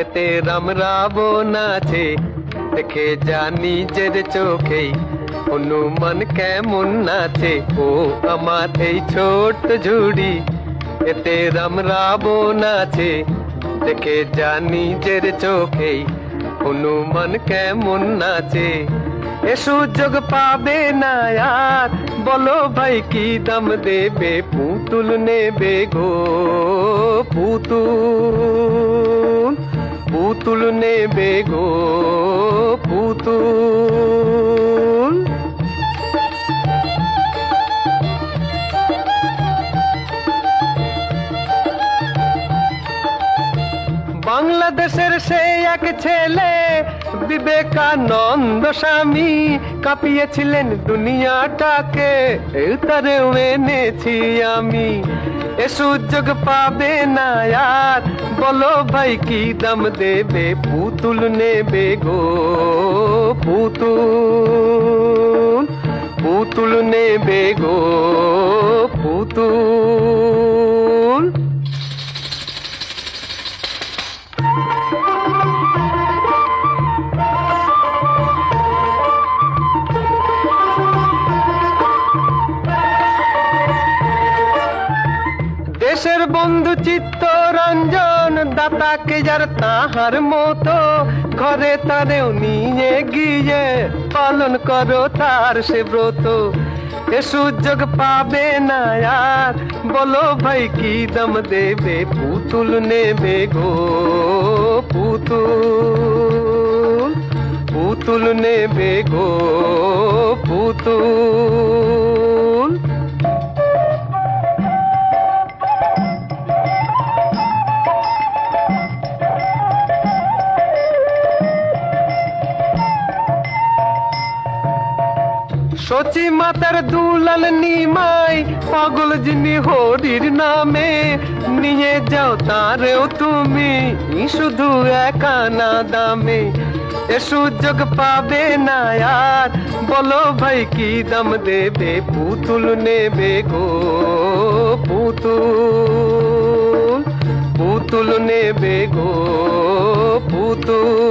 এতে রাম রাবণ আছে, দেখে যা নিজের চোখেই হনুমান কেমন নাচে। ও আমার এই ছোট্ট ঝুড়ি এতে রাম রাবণ আছে, দেখে যা নিজের চোখেই হনুমান কেমন নাচে। এ সুযোগ পাবে না আর, বলো ভাই কি দাম দেবে, পুতুল নেবে গো পুতুল, পুতুল নেবে গো পুতুল। বাংলাদেশের সেই এক ছেলে বিবেকানন্দ স্বামী, কাঁপিয়েছিলেন দুনিয়াটাকে, তারেও এনেছি আমি। এ সুযোগ পাবে না আর, বলো ভাই কি দাম দেবে, পুতুল নেবে গো পুতুল, পুতুল নেবে গো পুতুল। দেশের বন্ধু চিত্তরঞ্জন দাতাকে যার তাহার মতো, ঘরে তারেও নিয়ে গিয়ে পালন করো তার সে ব্রত। এ সুযোগ পাবে না আর, বলো ভাই কি দাম দেবে পুতুল নেবে গো পুতুল পুতুল নেবে গো পুতুল সচি মাতার দুলাল নিমাই পাগল যিনি হরির নামে নিয়ে যাও তারেও তুমি শুধু একা না দামে এ সুযোগ পাবে না আর বলো ভাই কি দাম দেবে পুতুল নেবে গো পুতুল পুতুল নেবে গো পুতুল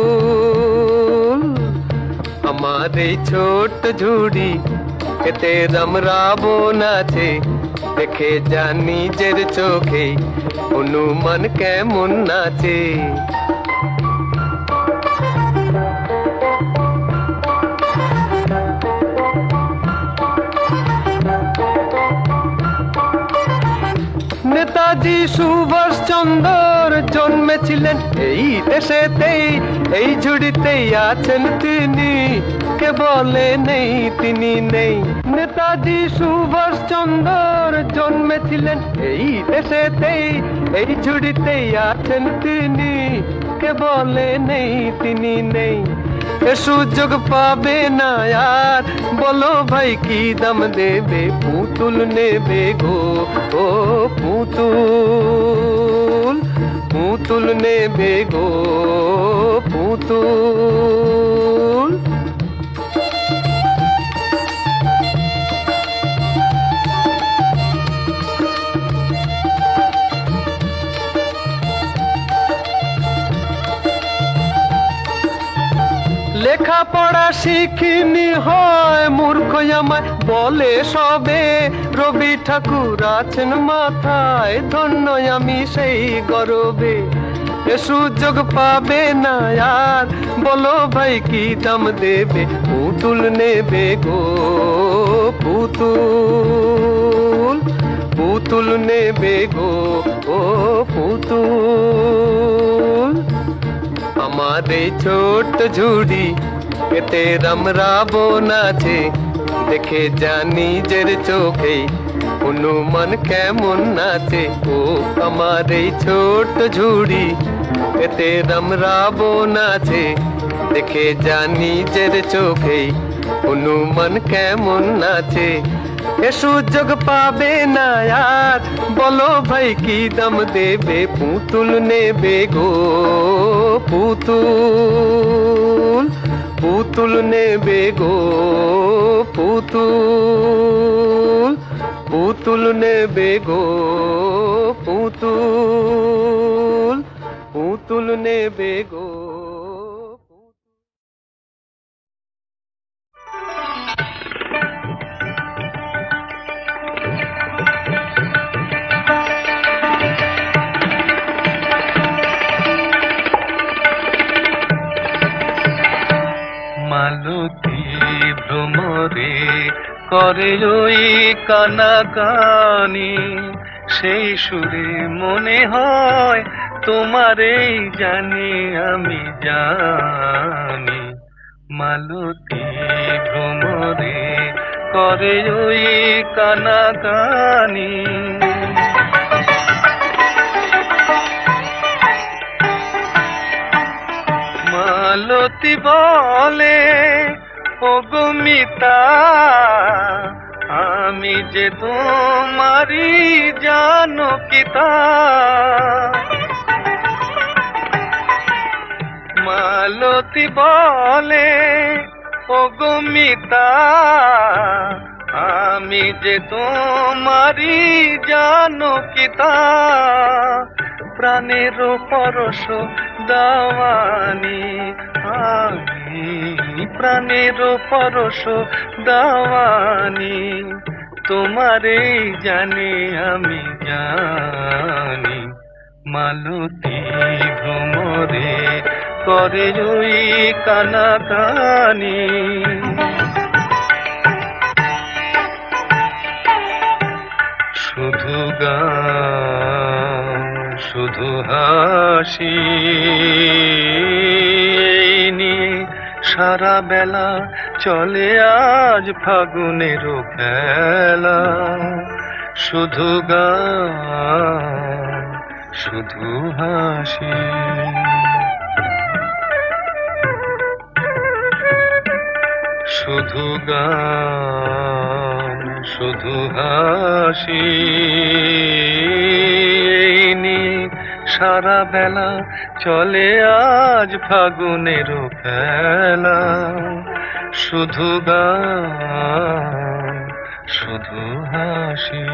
আমার এই ছোট্ট ঝুড়ি এতে রামরাবণ আছে দেখে যা নিজের চোখে হনুমান কেমন নাচে নেতাজি সুভাষ চন্দ্র জন্মেছিলেন এই দেশেতেই এই ঝুড়িতেই আছেন তিনি কে বলে নেই তিনি নেই নেতাজি সুভাষ চন্দ্র জন্মেছিলেন এই দেশেতেই এই ঝুড়িতেই আছেন তিনি কে বলে নেই তিনি নেই এ সুযোগ পাবে না আর বলো ভাই কি দাম দেবে পুতুল নেবে গো ও পুতুল পুতুল নেবে গো পুতুল লেখাপড়া শিখিনি হয় মূর্খ আমায় বলে সবে রবি ঠাকুর আছেন মাথায় ধন্য আমি সেই গরবে এ সুযোগ পাবে না আর বলো ভাই কি দাম দেবে পুতুল নেবে গো পুতুল পুতুল নেবে গো ও পুতুল আমার এই ছোট্ট ঝুড়ি এতে রামরাবণ আছে দেখে যা নিজের চোখে হনুমান কেমন নাচে ও আমার এই ছোট্ট ঝুড়ি এতে রামরাবণ আছে দেখে যা নিজের চোখে হনুমান কেমন নাচে এ সুযোগ পাবে না আর বলো ভাই কি দাম দেবে পুতুল নেবে গো পুতুল পুতুল নেবে গো পুতুল পুতুল নেবে গো পুতুল পুতুল নেবে গো মালতী ভ্রমরে করে ওই কানাকানি সেই সুরে মনে হয় তোমারেই জানি আমি জানি মালতী ভ্রমরে করে ওই কানাকানি মালতী বলে ও গো মিতা আমি যে তোমারি জানো পিতা মালতী বলে ও গো মিতা আমি যে তোমারি জানো পিতা প্রাণের পরশ দাওয়ানি আমি প্রাণের পরশ দাওয়ানি তোমারে জানি আমি জানি মালতী ভ্রমরে করে ওই কানাকানি শুধু গান শুধু হাসি এই নিয়ে সারা বেলা চলে আজ ফাগুনের খেলা শুধু গান শুধু হাসি শুধু গান শুধু হাসি এই নিয়ে সারা বেলা চলে আজ ফাগুনের খেলা শুধু গান শুধু হাসি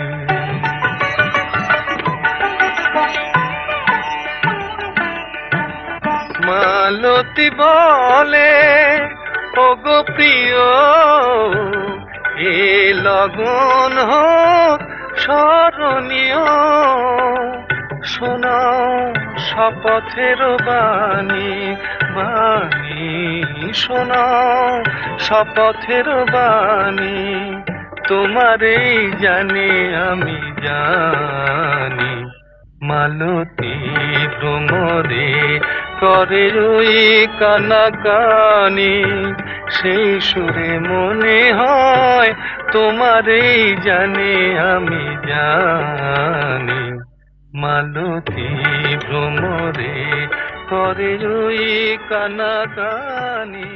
মালতী বলে ওগো প্রিয় এ লগন হোক স্মরণীয় শোনাও শপথের বাণী বাণী শোনাও শপথের বাণী তোমারে জানি আমি জানি মালতী ভ্রমরে করে ওই কানাকানি সেই সুরে মনে হয় তোমারে জানি আমি জানি মালতী ভ্রমরে করে ওই কানাকানি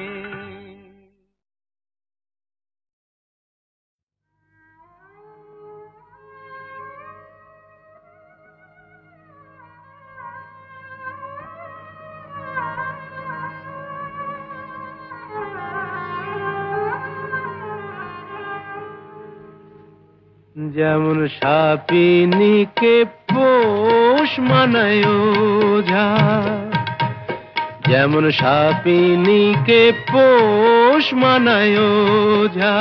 যেমন সাপিনীকে পোষ মানায় ওঝা যেমন সাপিনীকে পোষ মানায় ওঝা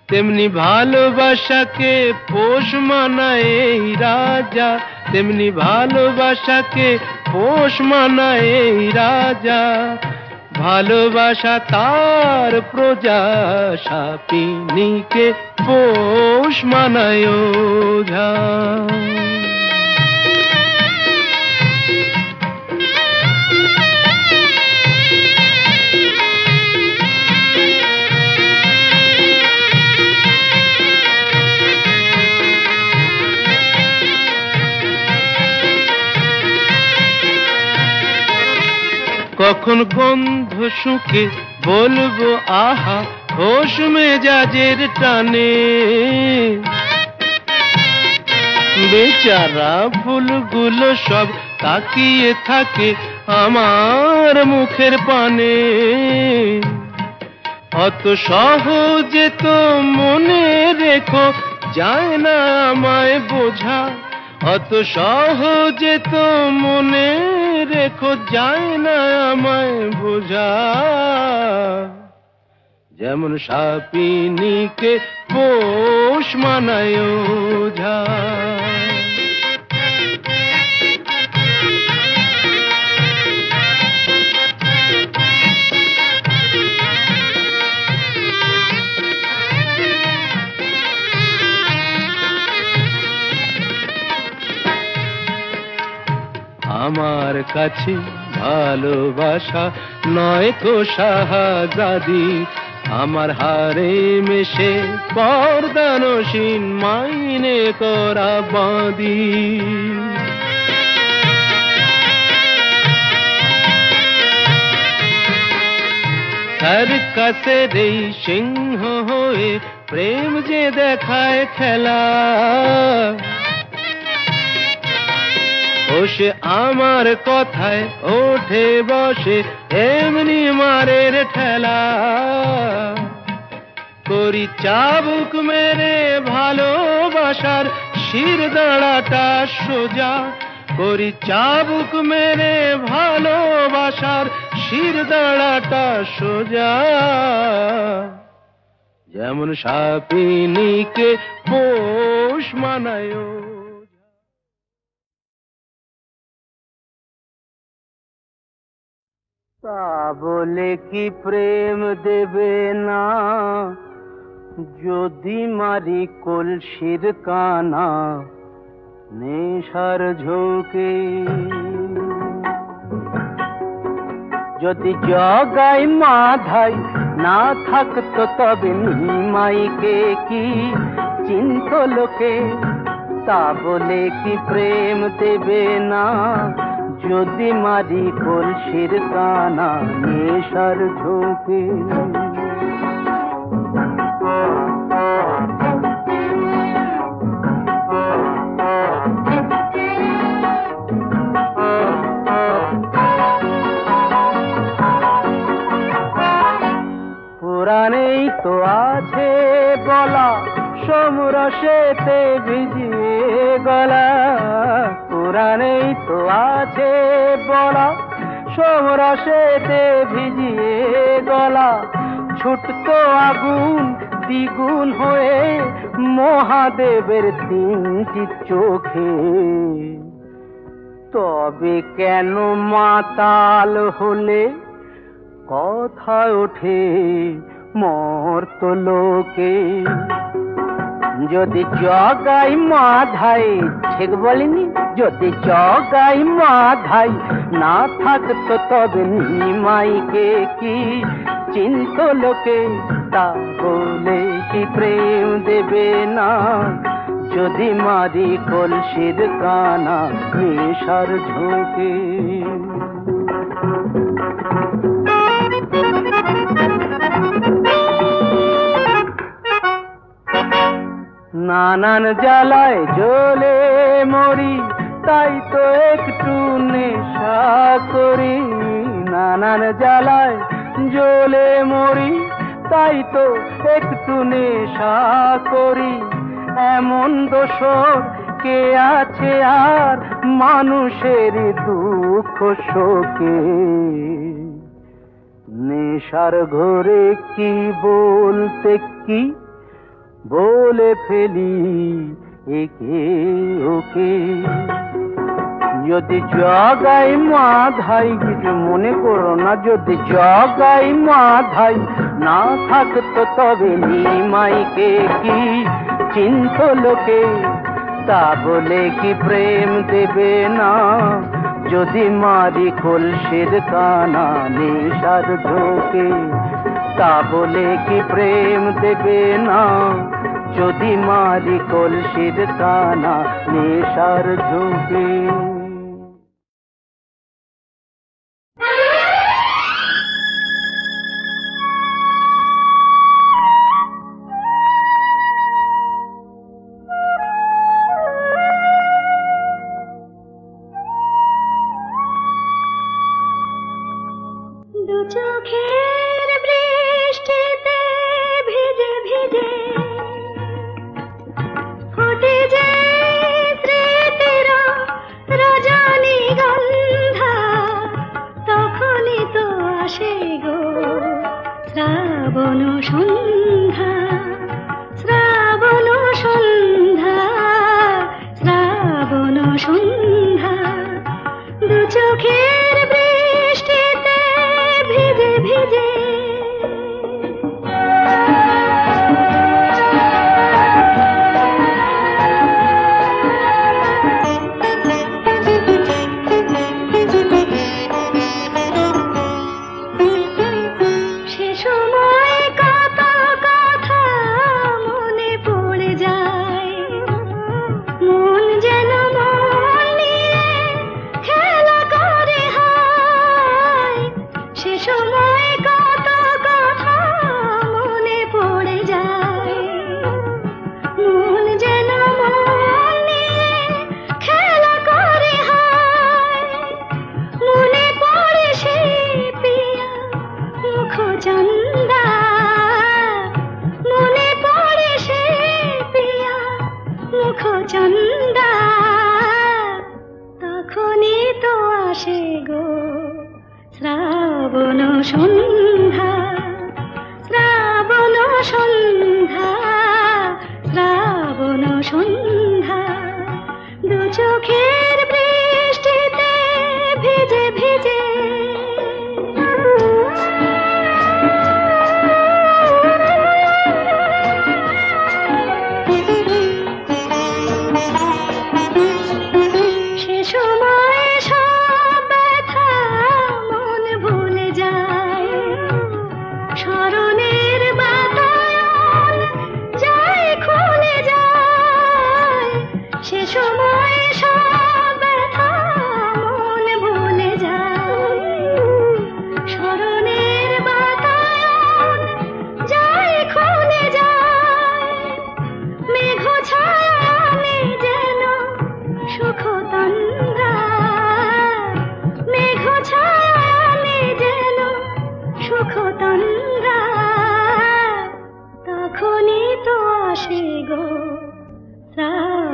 তেমনি ভালোবাসাকে পোষ মানায় এই রাজা তেমনি ভালোবাসাকে পোষ মানায় এই রাজা ভালোবাসা তার প্রজা সাপিনীকে পোষ মানায় ওঝা কখন গন্ধ শুকে বলবো আহা হোশ মেজাজের টানে বেচারা ফুলগুলো সব তাকিয়ে থাকে আমার মুখের পানে অত সহজে তো মনে রেখো যায় না আমায় বোঝা অত সহজে তো মনে রেখো যায় না আমায় বোঝা যেমন সাপিনীকে পোষ মানায় ওঝা আমার কাছে ভালোবাসা নয় তো শাহজাদি আমার হারে মেশে পর্দানসীন মাইনে করা বাঁধি সার্কাসের এই সিংহ হয়ে প্রেম যে দেখায় খেলা ও সে আমার কথায় ওঠে বসে এমনি মারের ঠেলা করি চাবুক মেরে ভালোবাসার শির দাঁড়াটা সোজা করি চাবুক মেরে ভালোবাসার শির দাঁড়াটা সোজা যেমন সাপিনীকে পোষ মানায় তা বলে কি প্রেম দেবে না যদি মারি কলসির কানা নেশার ঝোঁকে, যদি জগাই মাধাই না থাকতো তবে নিমাইকে কি চিন্ত লোকে, তা বলে কি প্রেম দেবে না? যদি মারি কলসির কানা নেশার ঝোঁকে। পুরাণেই তো আছে বলা সমরসেতে ভিজিয়ে গলা, পুরাণেই তো আছে বলা সমরসেতে ভিজিয়ে গলা, ছুটতো আগুন দ্বিগুণ হয়ে মহাদেবের তিনটি চোখে। তবে কেন মাতাল হলে কথা ওঠে মর্ত লোকে? যদি জগাই মাধাই, ঠিক বলিনি? যদি জগাই মাধাই না থাকতো তবে নিমাইকে কি চিন্ত লোকে, তা বলে কি প্রেম দেবে না? যদি মারি কলসির কানা নেশার ঝোঁকে। নানান জ্বালায় জ্বলে মরি, তাই তো একটু নেশা করি। নানান জ্বালায় জ্বলে মরি, তাই তো একটু নেশা করি। এমন দোষর কে আছে আর মানুষের দুঃখ শোকে? নেশার ঘরে কি বলতে কি বলে ফেলি একে ওকে। যদি জগাই মাধাই, কিছু মনে করো না, যদি জগাই মাধাই না থাকতো তবে নিমাইকে কি চিন্ত লোকে, তা বলে কি প্রেম দেবে না? যদি মারি কলসির কানা নেশার ঝোঁকে, তা বলে কি প্রেম দেবে না? যদি মারি কলসির কানা নেশার ঝোঁকে। দু চোখের বৃষ্টিতে ভিজে ভিজে ফুটে যে স্মৃতির রজনীগন্ধা, তখনই তো আসে গো শ্রাবণ সন্ধ্যা, শ্রাবণ সন্ধ্যা, শ্রাবণ সন্ধ্যা। দু চোখের বৃষ্টিতে ভিজে ভিজে সে সময় কত কথা মনে পড়ে যায়, মন যেন মন নিয়ে খেলা করে হায়। সে সময় কত কথা মনে পড়ে যায়, মন যেন মন নিয়ে খেলা করে হায়। মনে পড়ে সে পিয়া মুখ চন্দা, মনে পড়ে সে পিয়া মুখ চন্দা, তখনই তো আসে গো শ্রাবণ সন্ধ্যা, শ্রাবণ সন্ধ্যা, শ্রাবণ সন্ধ্যা। দু চোখের বৃষ্টিতে ভিজে ভিজে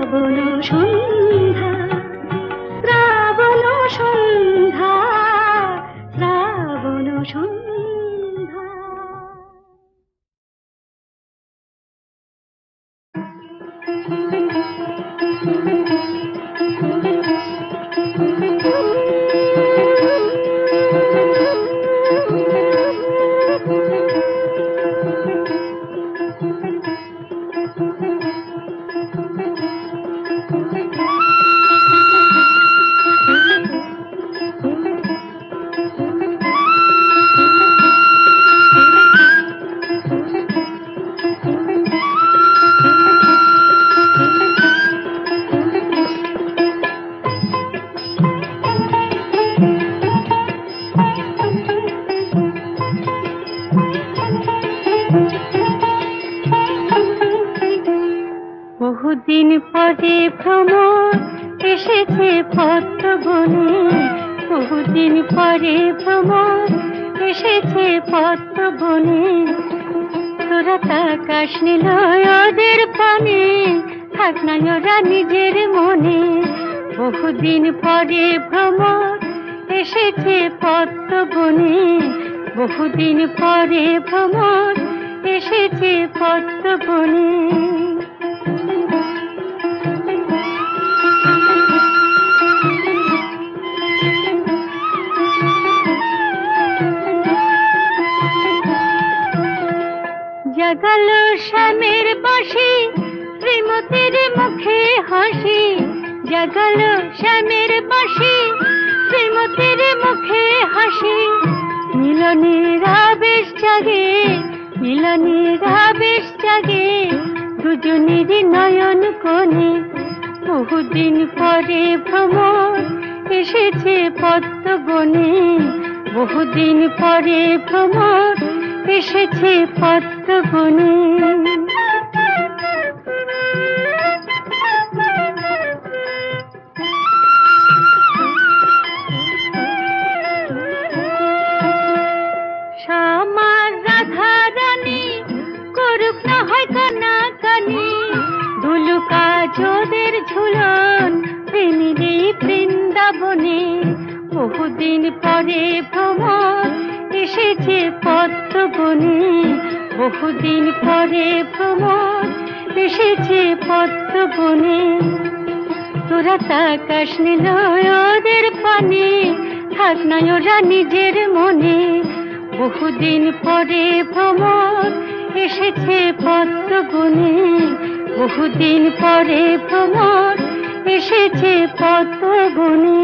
শ্রাবণ সন্ধ্যা শ্রাবণ সন্ধ্যা শ্রাবণ সন্ধ্যা। বহুদিন পরে ভ্রমর এসেছে পদ্ম বনে, বহুদিন পরে ভ্রমর এসেছে পদ্ম বনে। তোরা তাকাস নীল ওদের পানে, থাক না ওরা নিজের মনে। বহুদিন পরে ভ্রমর এসেছে পদ্ম বনে, বহুদিন পরে ভ্রমর এসেছে পদ্ম বনে। জাগালো শ্যামের বাঁশি, শ্রীমতীর মুখে হাসি। জাগালো শ্যামের বাঁশি, শ্রীমতীর মুখে হাসি। মিলনের আবেশ জাগে, মিলনের আবেশ জাগে দুজনেরই নয়ন কোণে। বহুদিন পরে ভ্রমর এসেছে পদ্ম বনে, বহুদিন পরে ভ্রমর এসেছে পদ্ম বনে। শ্যামার রাধা রানী করুক না হয় কানাকানি, ধুলু কাজদের ঝুলন প্রেমীরে বৃন্দাবনে। বহুদিন পরে ভ্রমর এসেছে পদ্ম বনে, বহুদিন পরে ভ্রমর এসেছে পদ্ম বনে। তোরা তাকাস নীল ওদের পানে, থাক না ওরা নিজের মনে। বহুদিন পরে ভ্রমর এসেছে পদ্ম বনে, বহুদিন পরে ভ্রমর এসেছে পদ্ম বনে।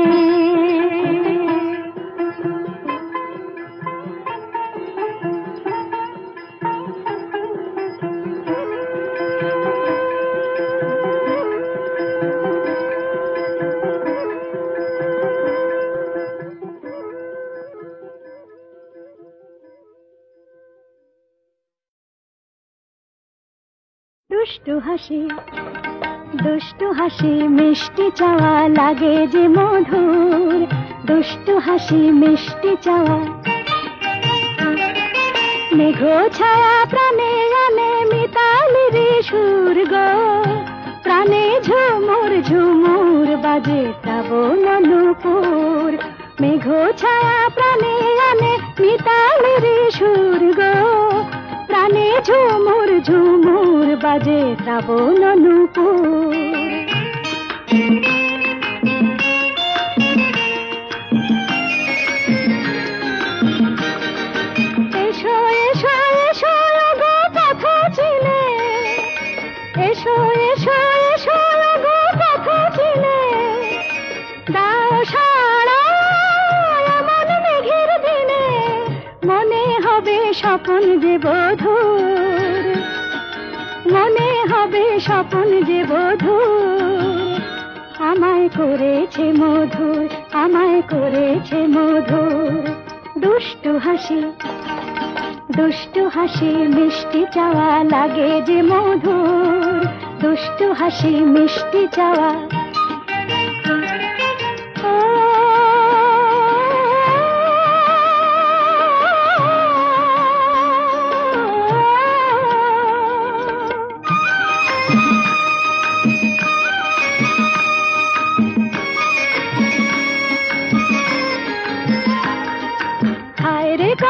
দুষ্টু হাসি, দুষ্টু হাসি মিষ্টি চাওয়া লাগে যে মধুর। দুষ্টু হাসি মিষ্টি চাওয়া, মেঘ ছায়া প্রাণে আনে মিতালির সুর গো। প্রাণে ঝুমুর ঝুমুর বাজে শ্রাবণ নূপুর। মেঘ ছায়া প্রাণে আনে মিতালির সুর গো। প্রাণে ঝুমুর ঝুমুর বাজে শ্রাবণ নূপুর। এসো এসো এসো গো পথ চিনে, এসো এসো এসো গো পথ চিনে। দাও সাড়া এমন মেঘের দিনে, মনে হবে স্বপন যে বধূর, মনে হবে স্বপন যে বধূর। আমায় করেছে মধুর, আমায় করেছে মধুর। দুষ্টু হাসি, দুষ্টু হাসি মিষ্টি চাওয়া লাগে যে মধুর। দুষ্টু হাসি মিষ্টি চাওয়া।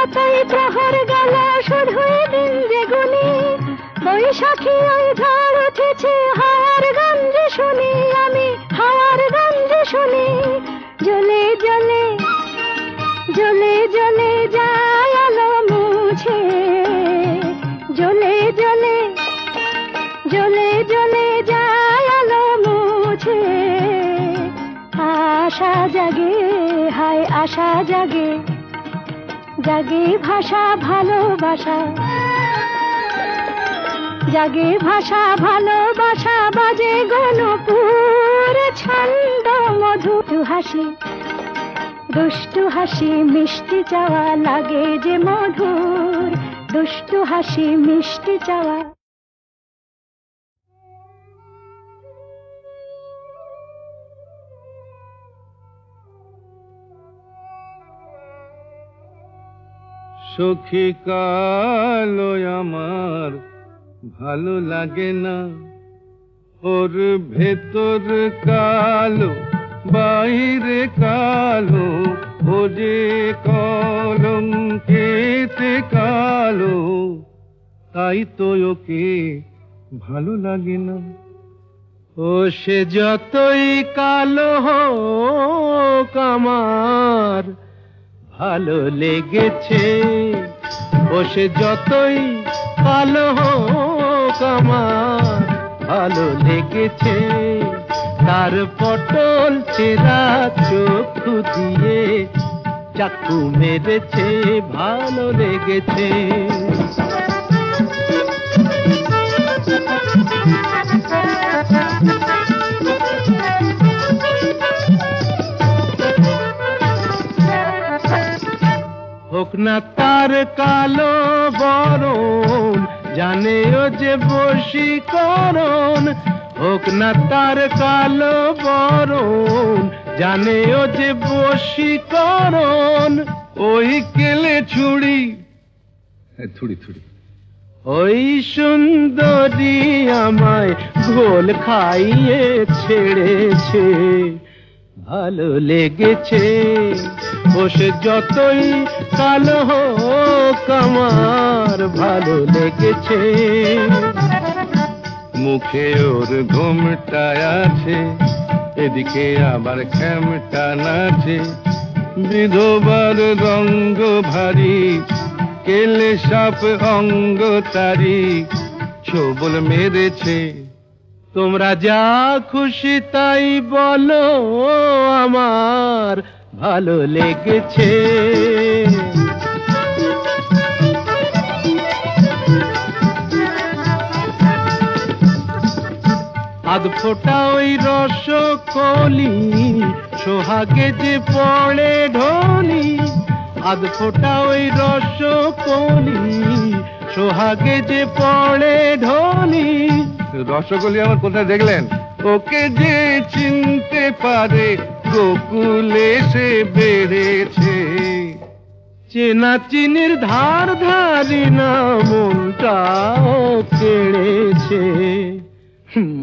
যতই প্রহর গেল শুধুই দিন যে গুনি, বৈশাখী ওই ঝড় উঠেছে হাওয়ার গঞ্জে শুনি, আমি হাওয়ার গঞ্জে শুনি। জ্বলে জ্বলে জ্বলে জ্বলে যায় আলো মুছে, জ্বলে জ্বলে জ্বলে জ্বলে যায় আলো মুছে। আশা জাগে হায় আশা জাগে, জাগে ভাষা ভালোবাসা, জাগে ভাষা ভালোবাসা, বাজে গণপুর ছন্দ মধুর হাসি, দুষ্টু হাসি মিষ্টি চাওয়া লাগে যে মধুর, দুষ্টু হাসি মিষ্টি চাওয়া। সখী কালো আমার ভালো লাগে না, ওর ভেতর কালো বাইরে কালো, ও যে কলঙ্কেতে কালো, তাই তো ওকে ভালো লাগে না। ও সে যতই কালো হোক আমার ভালো লেগেছে, ও সে যতই কালো হোক আমার ভালো লেগেছে। তার পটল চেরা চক্ষু দিয়ে চাকু মেরেছে, ভালো লেগেছে। হোক না তার কালো বরণ, জানে ও যে বশীকরণ, হোক না তার কালো বরণ, জানে ও যে বশীকরণ। ওই কেলে ছুড়ি থুড়ি থুড়ি, ওই সুন্দরী আমায় ঘোল খাইয়ে ছেড়েছে, ভালো লেগেছে। ও সে যতই কালো হোক আমার ভালো লেগেছে। মুখে ওর ঘুমটা আছে, এদিকে আবার খেমটা নাচে, বিধবার রঙ্গ ভারী, কেলে সাপ অঙ্গ তারি, ছোবল মেরেছে। তোমরা যা খুশি তাই বলো, আমার ভালো লেগেছে। আধ ফোটা ওই রসকলি, সোহাগে যে পড়ে ঢলি, আধ ফোটা ওই রসকলি, সোহাগে যে পড়ে ঢলি। রসগোল্লা আমার কোথায় দেখলেন? ওকে যে চিনতে পারে গোকুলে সে বেড়েছে। চেনা চিনির ধার ধারি না মনটাও কেড়েছে।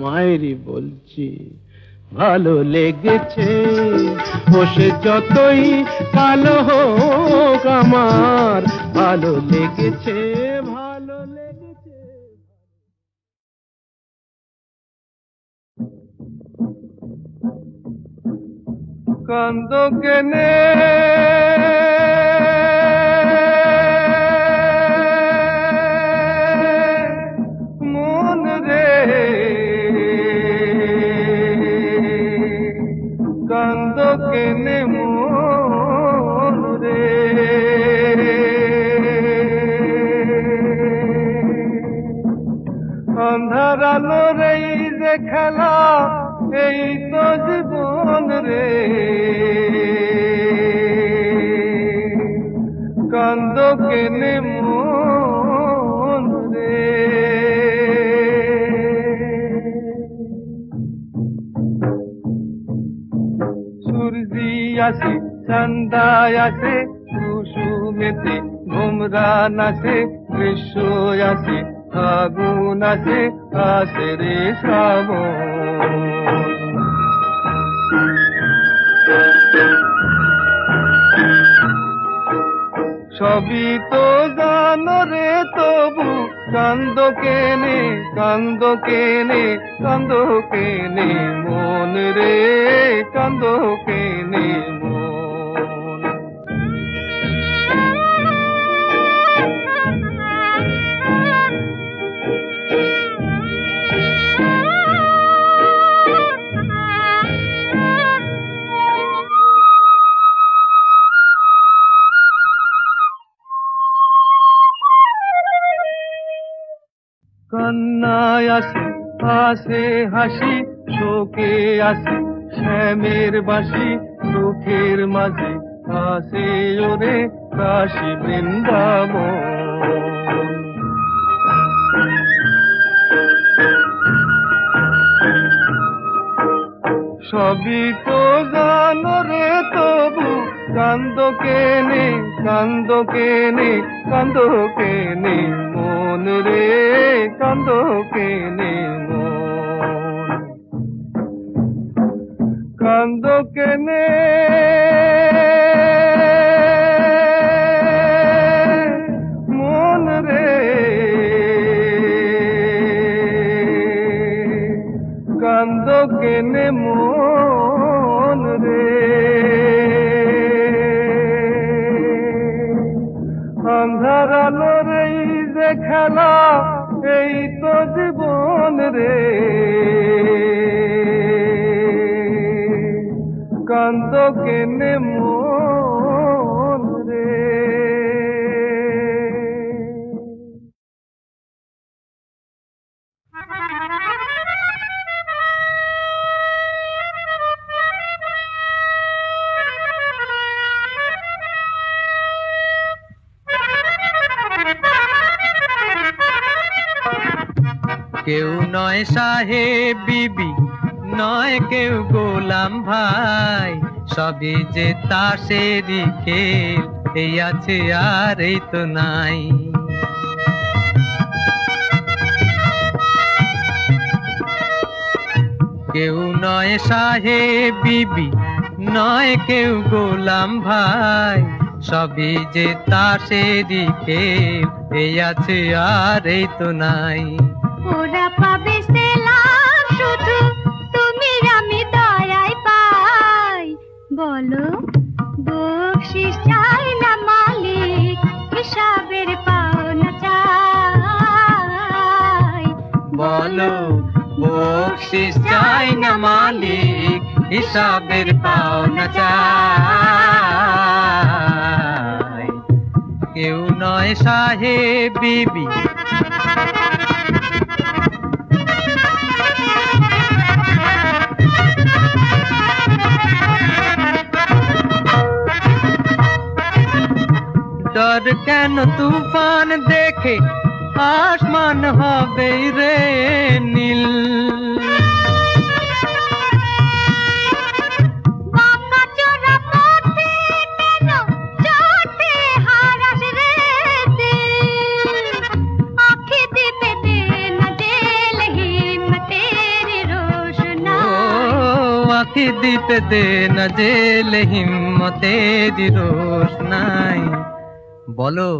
মায়েরই বলছি ভালো লেগেছে। ও সে যতই কালো হোক আমার ভালো লেগেছে, ভালো লেগেছে। কান্দ কেনে মন রে, কান্দ কেনে মন রে, অন্ধার আলোর এই যে খেলা, এই তো জীবন রে, কান্দ কেনে মন রে। সূর্যি আসে সন্ধ্যায় আসে, কুসুমেতে ভোমরা নাচে, গ্রীষ্ম আসে ফাগুন আসে, আসে রে শ্রাবণ। সব সবই তো জানো রে তবু কান্দ কেনে কান্দ কেনে কান্দ কেনে মন রে কান্দ কেনে মন। কান্নায় আসে আসে হাসি শোকে আসে শ্যামের বাসি চোখের মাঝে আসে ওরে কাশী বৃন্দাবন। সবই তো জানো রে তবু কান্দ কেনে কান্দ কেনে কান্দ কেনে মন রে কান্দ কেনে মন। কান্দ কেনে মন রে কান্দ কেনে মন রে। আন্ধার আলোর এই যে খেলা এই তো জীবন রে কান্দ কেনে মন রে। কেউ নয় সাহেব বিবি নয় কেউ গোলাম ভাই, সবই যে তাসেরই খেল, এই আছে আর এই তো নাই। কেউ নয় সাহেব বিবি নয় কেউ গোলাম ভাই, সবই যে তাসেরই খেল, এই আছে আর এই তো নাই। ওরা পাবে সেলাম শুধু তুমি আমি দয়ায় পাই, বলো বকশিশ চাই না মালিক হিসাবের পাওনা চাই। বলো বকশিশ চাই না মালিক হিসাবের পাওনা চাই। কেউ নয় সাহেব বিবি डर কেন तूफान देखे आसमान হবে রে নীল। বাঁকাচোরা পথে কেন চোটে হারাস রে দিল, আঁখি দিতে দে না জেল হিম্মতের রোশনাই। আঁখি দিতে দে না জেল হিম্মতের রোশনাই। বলো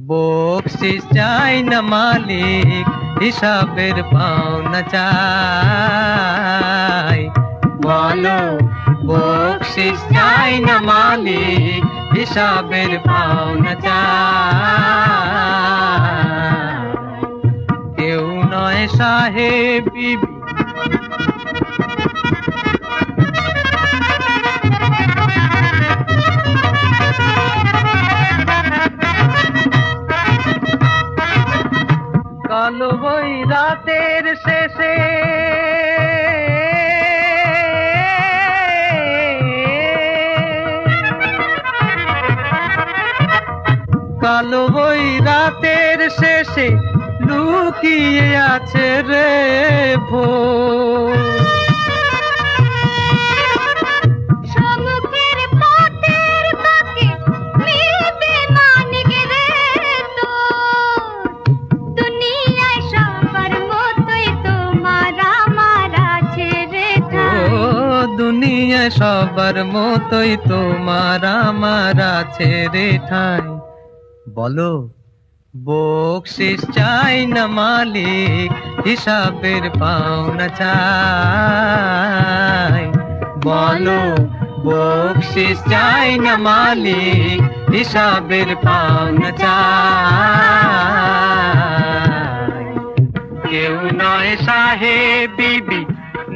বকশিশ চাই না মালিক হিসাবের পাওনা চাই। বলো বকশিশ চাই না মালিক হিসাবের পাওনা চাই। কেউ নয় সাহেব বিবি কালো বই রাতের শেষে কালো বই রাতের শেষে লুকিয়ে আছে রে ভোর। সম্মুখের পথের বাঁকে মিলবে মানিক রে তোর, দুনিয়ায় সবার মতোই তোমার আমার আছে রে ঠাই। ও দুনিয়ায় সবার মতোই তোমার আমার আছে রে ঠাই। বলো বকশিস চাই না মালিক, হিসাবের পাওনা চাই। বলো বকশিস চাই না মালিক, হিসাবের পাওনা চাই। কেউ নয় সাহেব বিবি,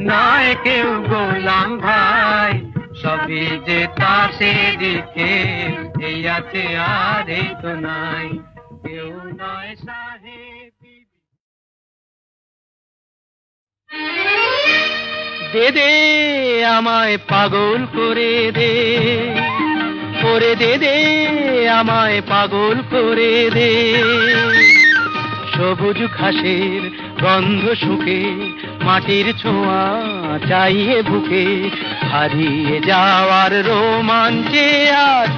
নয় কেউ গোলাম ভাই, সবই যে তাসে দিকে এই আছে আর এই তো নাই। কেউ নয় সাহেব বিবি। দে দে আমায় পাগল করে দে, করে দে দে আমায় পাগল করে দে। সবুজ ঘাসের গন্ধ শুকে, মাটির ছোঁয়া চাইয়ে বুকে, হারিয়ে যাওয়ার রোমাঞ্চে আজ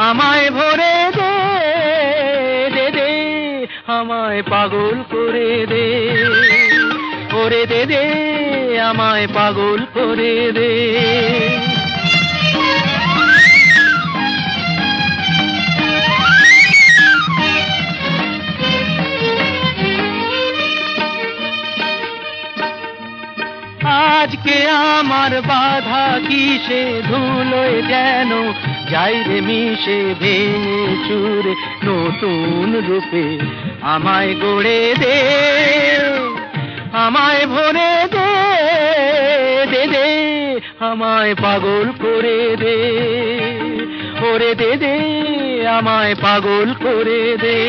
আমায় ভরে দে। দে দে আমায় পাগল করে দে, করে দে দে আমায় পাগল করে দে। আজকে আমার বাধা কিসে, ধুলোয় যেন যাই রে মিশে, ভেঙে চুরে নতুন রূপে আমায় গড়ে দে, আমায় ভরে দে। দে দে আমায় পাগল করে দে, করে দে দে আমায় পাগল করে দে।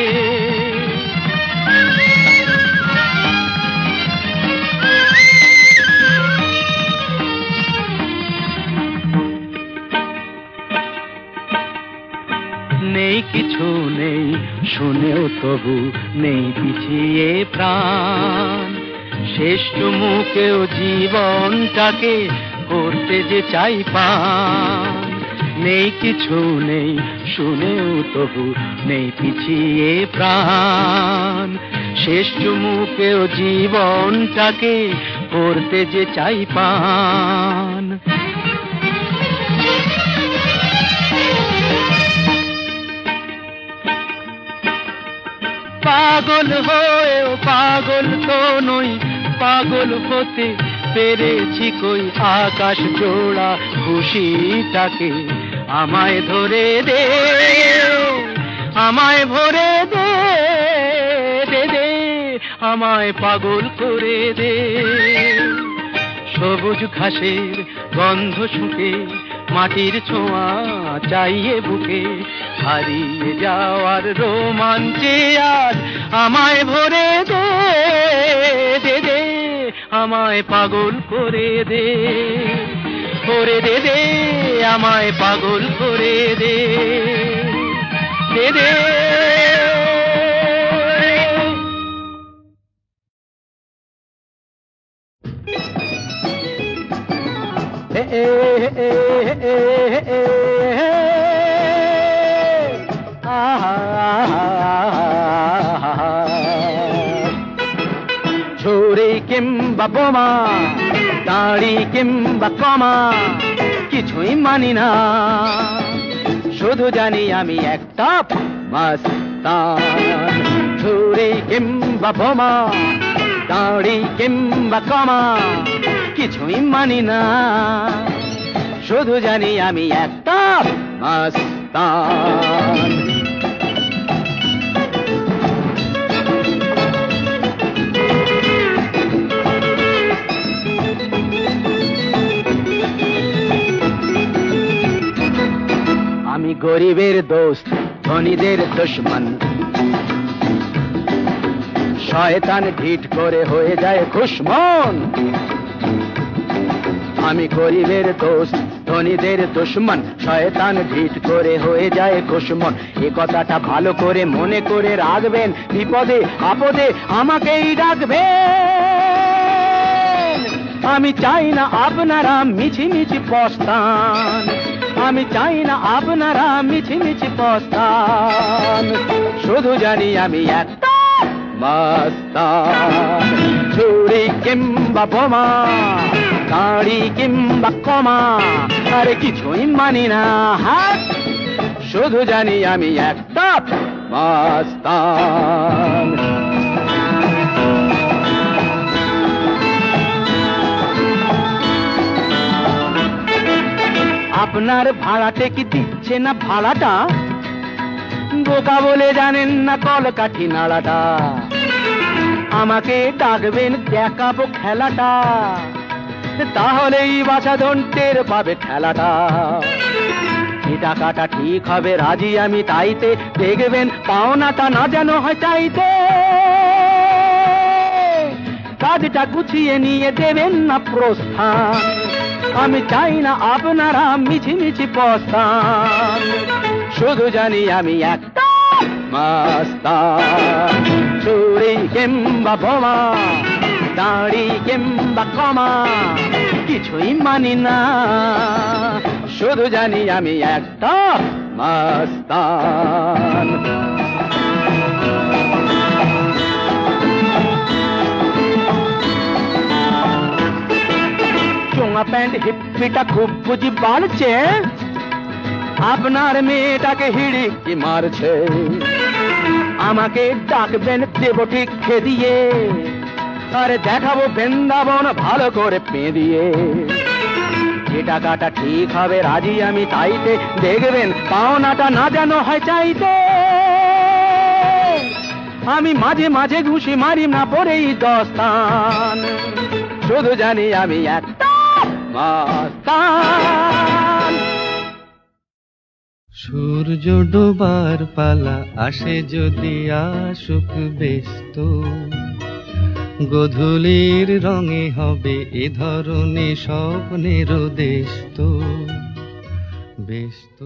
নেই কিছু নেই শুনেও তবু নেই পিছিয়ে প্রাণ, শেষ চুমুকেও জীবনটাকে করতে যে চাই পান। নেই কিছু নেই শুনেও তবু নেই পিছিয়ে প্রাণ, শেষ চুমুকেও জীবনটাকে করতে যে চাই পান। পাগল হয়েও পাগল তো নই, পাগল হতে পেরেছি কই, আকাশ জোড়া খুশিটাকে আমায় ধরে দে, আমায় ভরে দে। দে দে আমায় পাগল করে দে। সবুজ ঘাসের গন্ধ শুকে, মাটির ছোঁয়া চাইয়ে বুকে, হারিয়ে যাওয়ার রোমাঞ্চে আজ আমায় ভরে দে। দে দে আমায় পাগল করে দে, করে দে দে আমায় পাগল করে দে। দে দে ছুরি কিংবা বোমা, দাড়ি কিংবা কমা, কিছুই মানি না, শুধু জানি আমি একটা মাস্তান। ছুরি কিংবা বোমা, দাড়ি কিংবা কমা, কিছুই মানি না, শুধু জানি আমি একটা মাস্তান। আমি গরিবের দোস্ত, ধনীদের দুশমন, শয়তান ঢিঠ করে হয়ে যায় খুশমন। আমি গরিবের দোস্ত, ধনীদের দুশমন, শয়তান ঢিঠ করে হয়ে যায় খুশমন। এ কথাটা ভালো করে মনে করে রাখবেন, বিপদে আপদে আমাকেই ডাকবেন। আমি চাই না আপনারা মিছিমিছি পস্তান, আমি চাই না আপনারা মিছিমিছি পস্তান, শুধু জানি আমি একটা মাস্তান। ছুরি কিংবা বোমা, দাড়ি কিংবা কমা, আরে কিছুই মানি না, হাত শুধু জানি আমি একটা মাস্তান। আপনার ভাড়াটে কি দিচ্ছে না ভাড়াটা? বোকা বলে জানেন না কলকাঠি নাড়াটা। আমাকে ডাকবেন দেখাবো খেলাটা, তাহলেই বাছা ধন্টের পাবে ঠেলাটা। এ টাকাটা ঠিক হবে রাজি আমি তাইতে, দেখবেন পাওনাটা না যেন হয় চাইতে। কাজটা গুছিয়ে নিয়ে দেবেন না প্রস্থান, আমি চাই না আপনারা মিছিমিছি পস্তান। শুধু জানি আমি একটা মাস্তান, চুরি কিংবা বোমা, দাড়ি কিংবা কমা কিছুই মানি না। শুধু জানি আমি একটা মাস্তান। চোঙা প্যান্ট হিপ্পিটা খুব বুঝি বাড়ছে, আপনার মেয়েটাকে হিড়িকি মারছে। আমাকে ডাকবেন দেব ঠিক খেদিয়ে, আরে দেখাবো বৃন্দাবন ভালো করে পেঁদিয়ে। যে টাকাটা ঠিক হবে রাজি আমি তাইতে, দেখবেন পাওনাটা না যেন হয় চাইতে। আমি মাঝে মাঝে ঘুষি মারি না পরেই দস্তান। শুধু জানি আমি একটা মাস্তান। সূর্য ডোবার পালা আসে যদি আসুক ব্যস্ত, গোধূলির রঙে হবে এ ধরনের স্বপ্নের দেশ তো ব্যস্ত।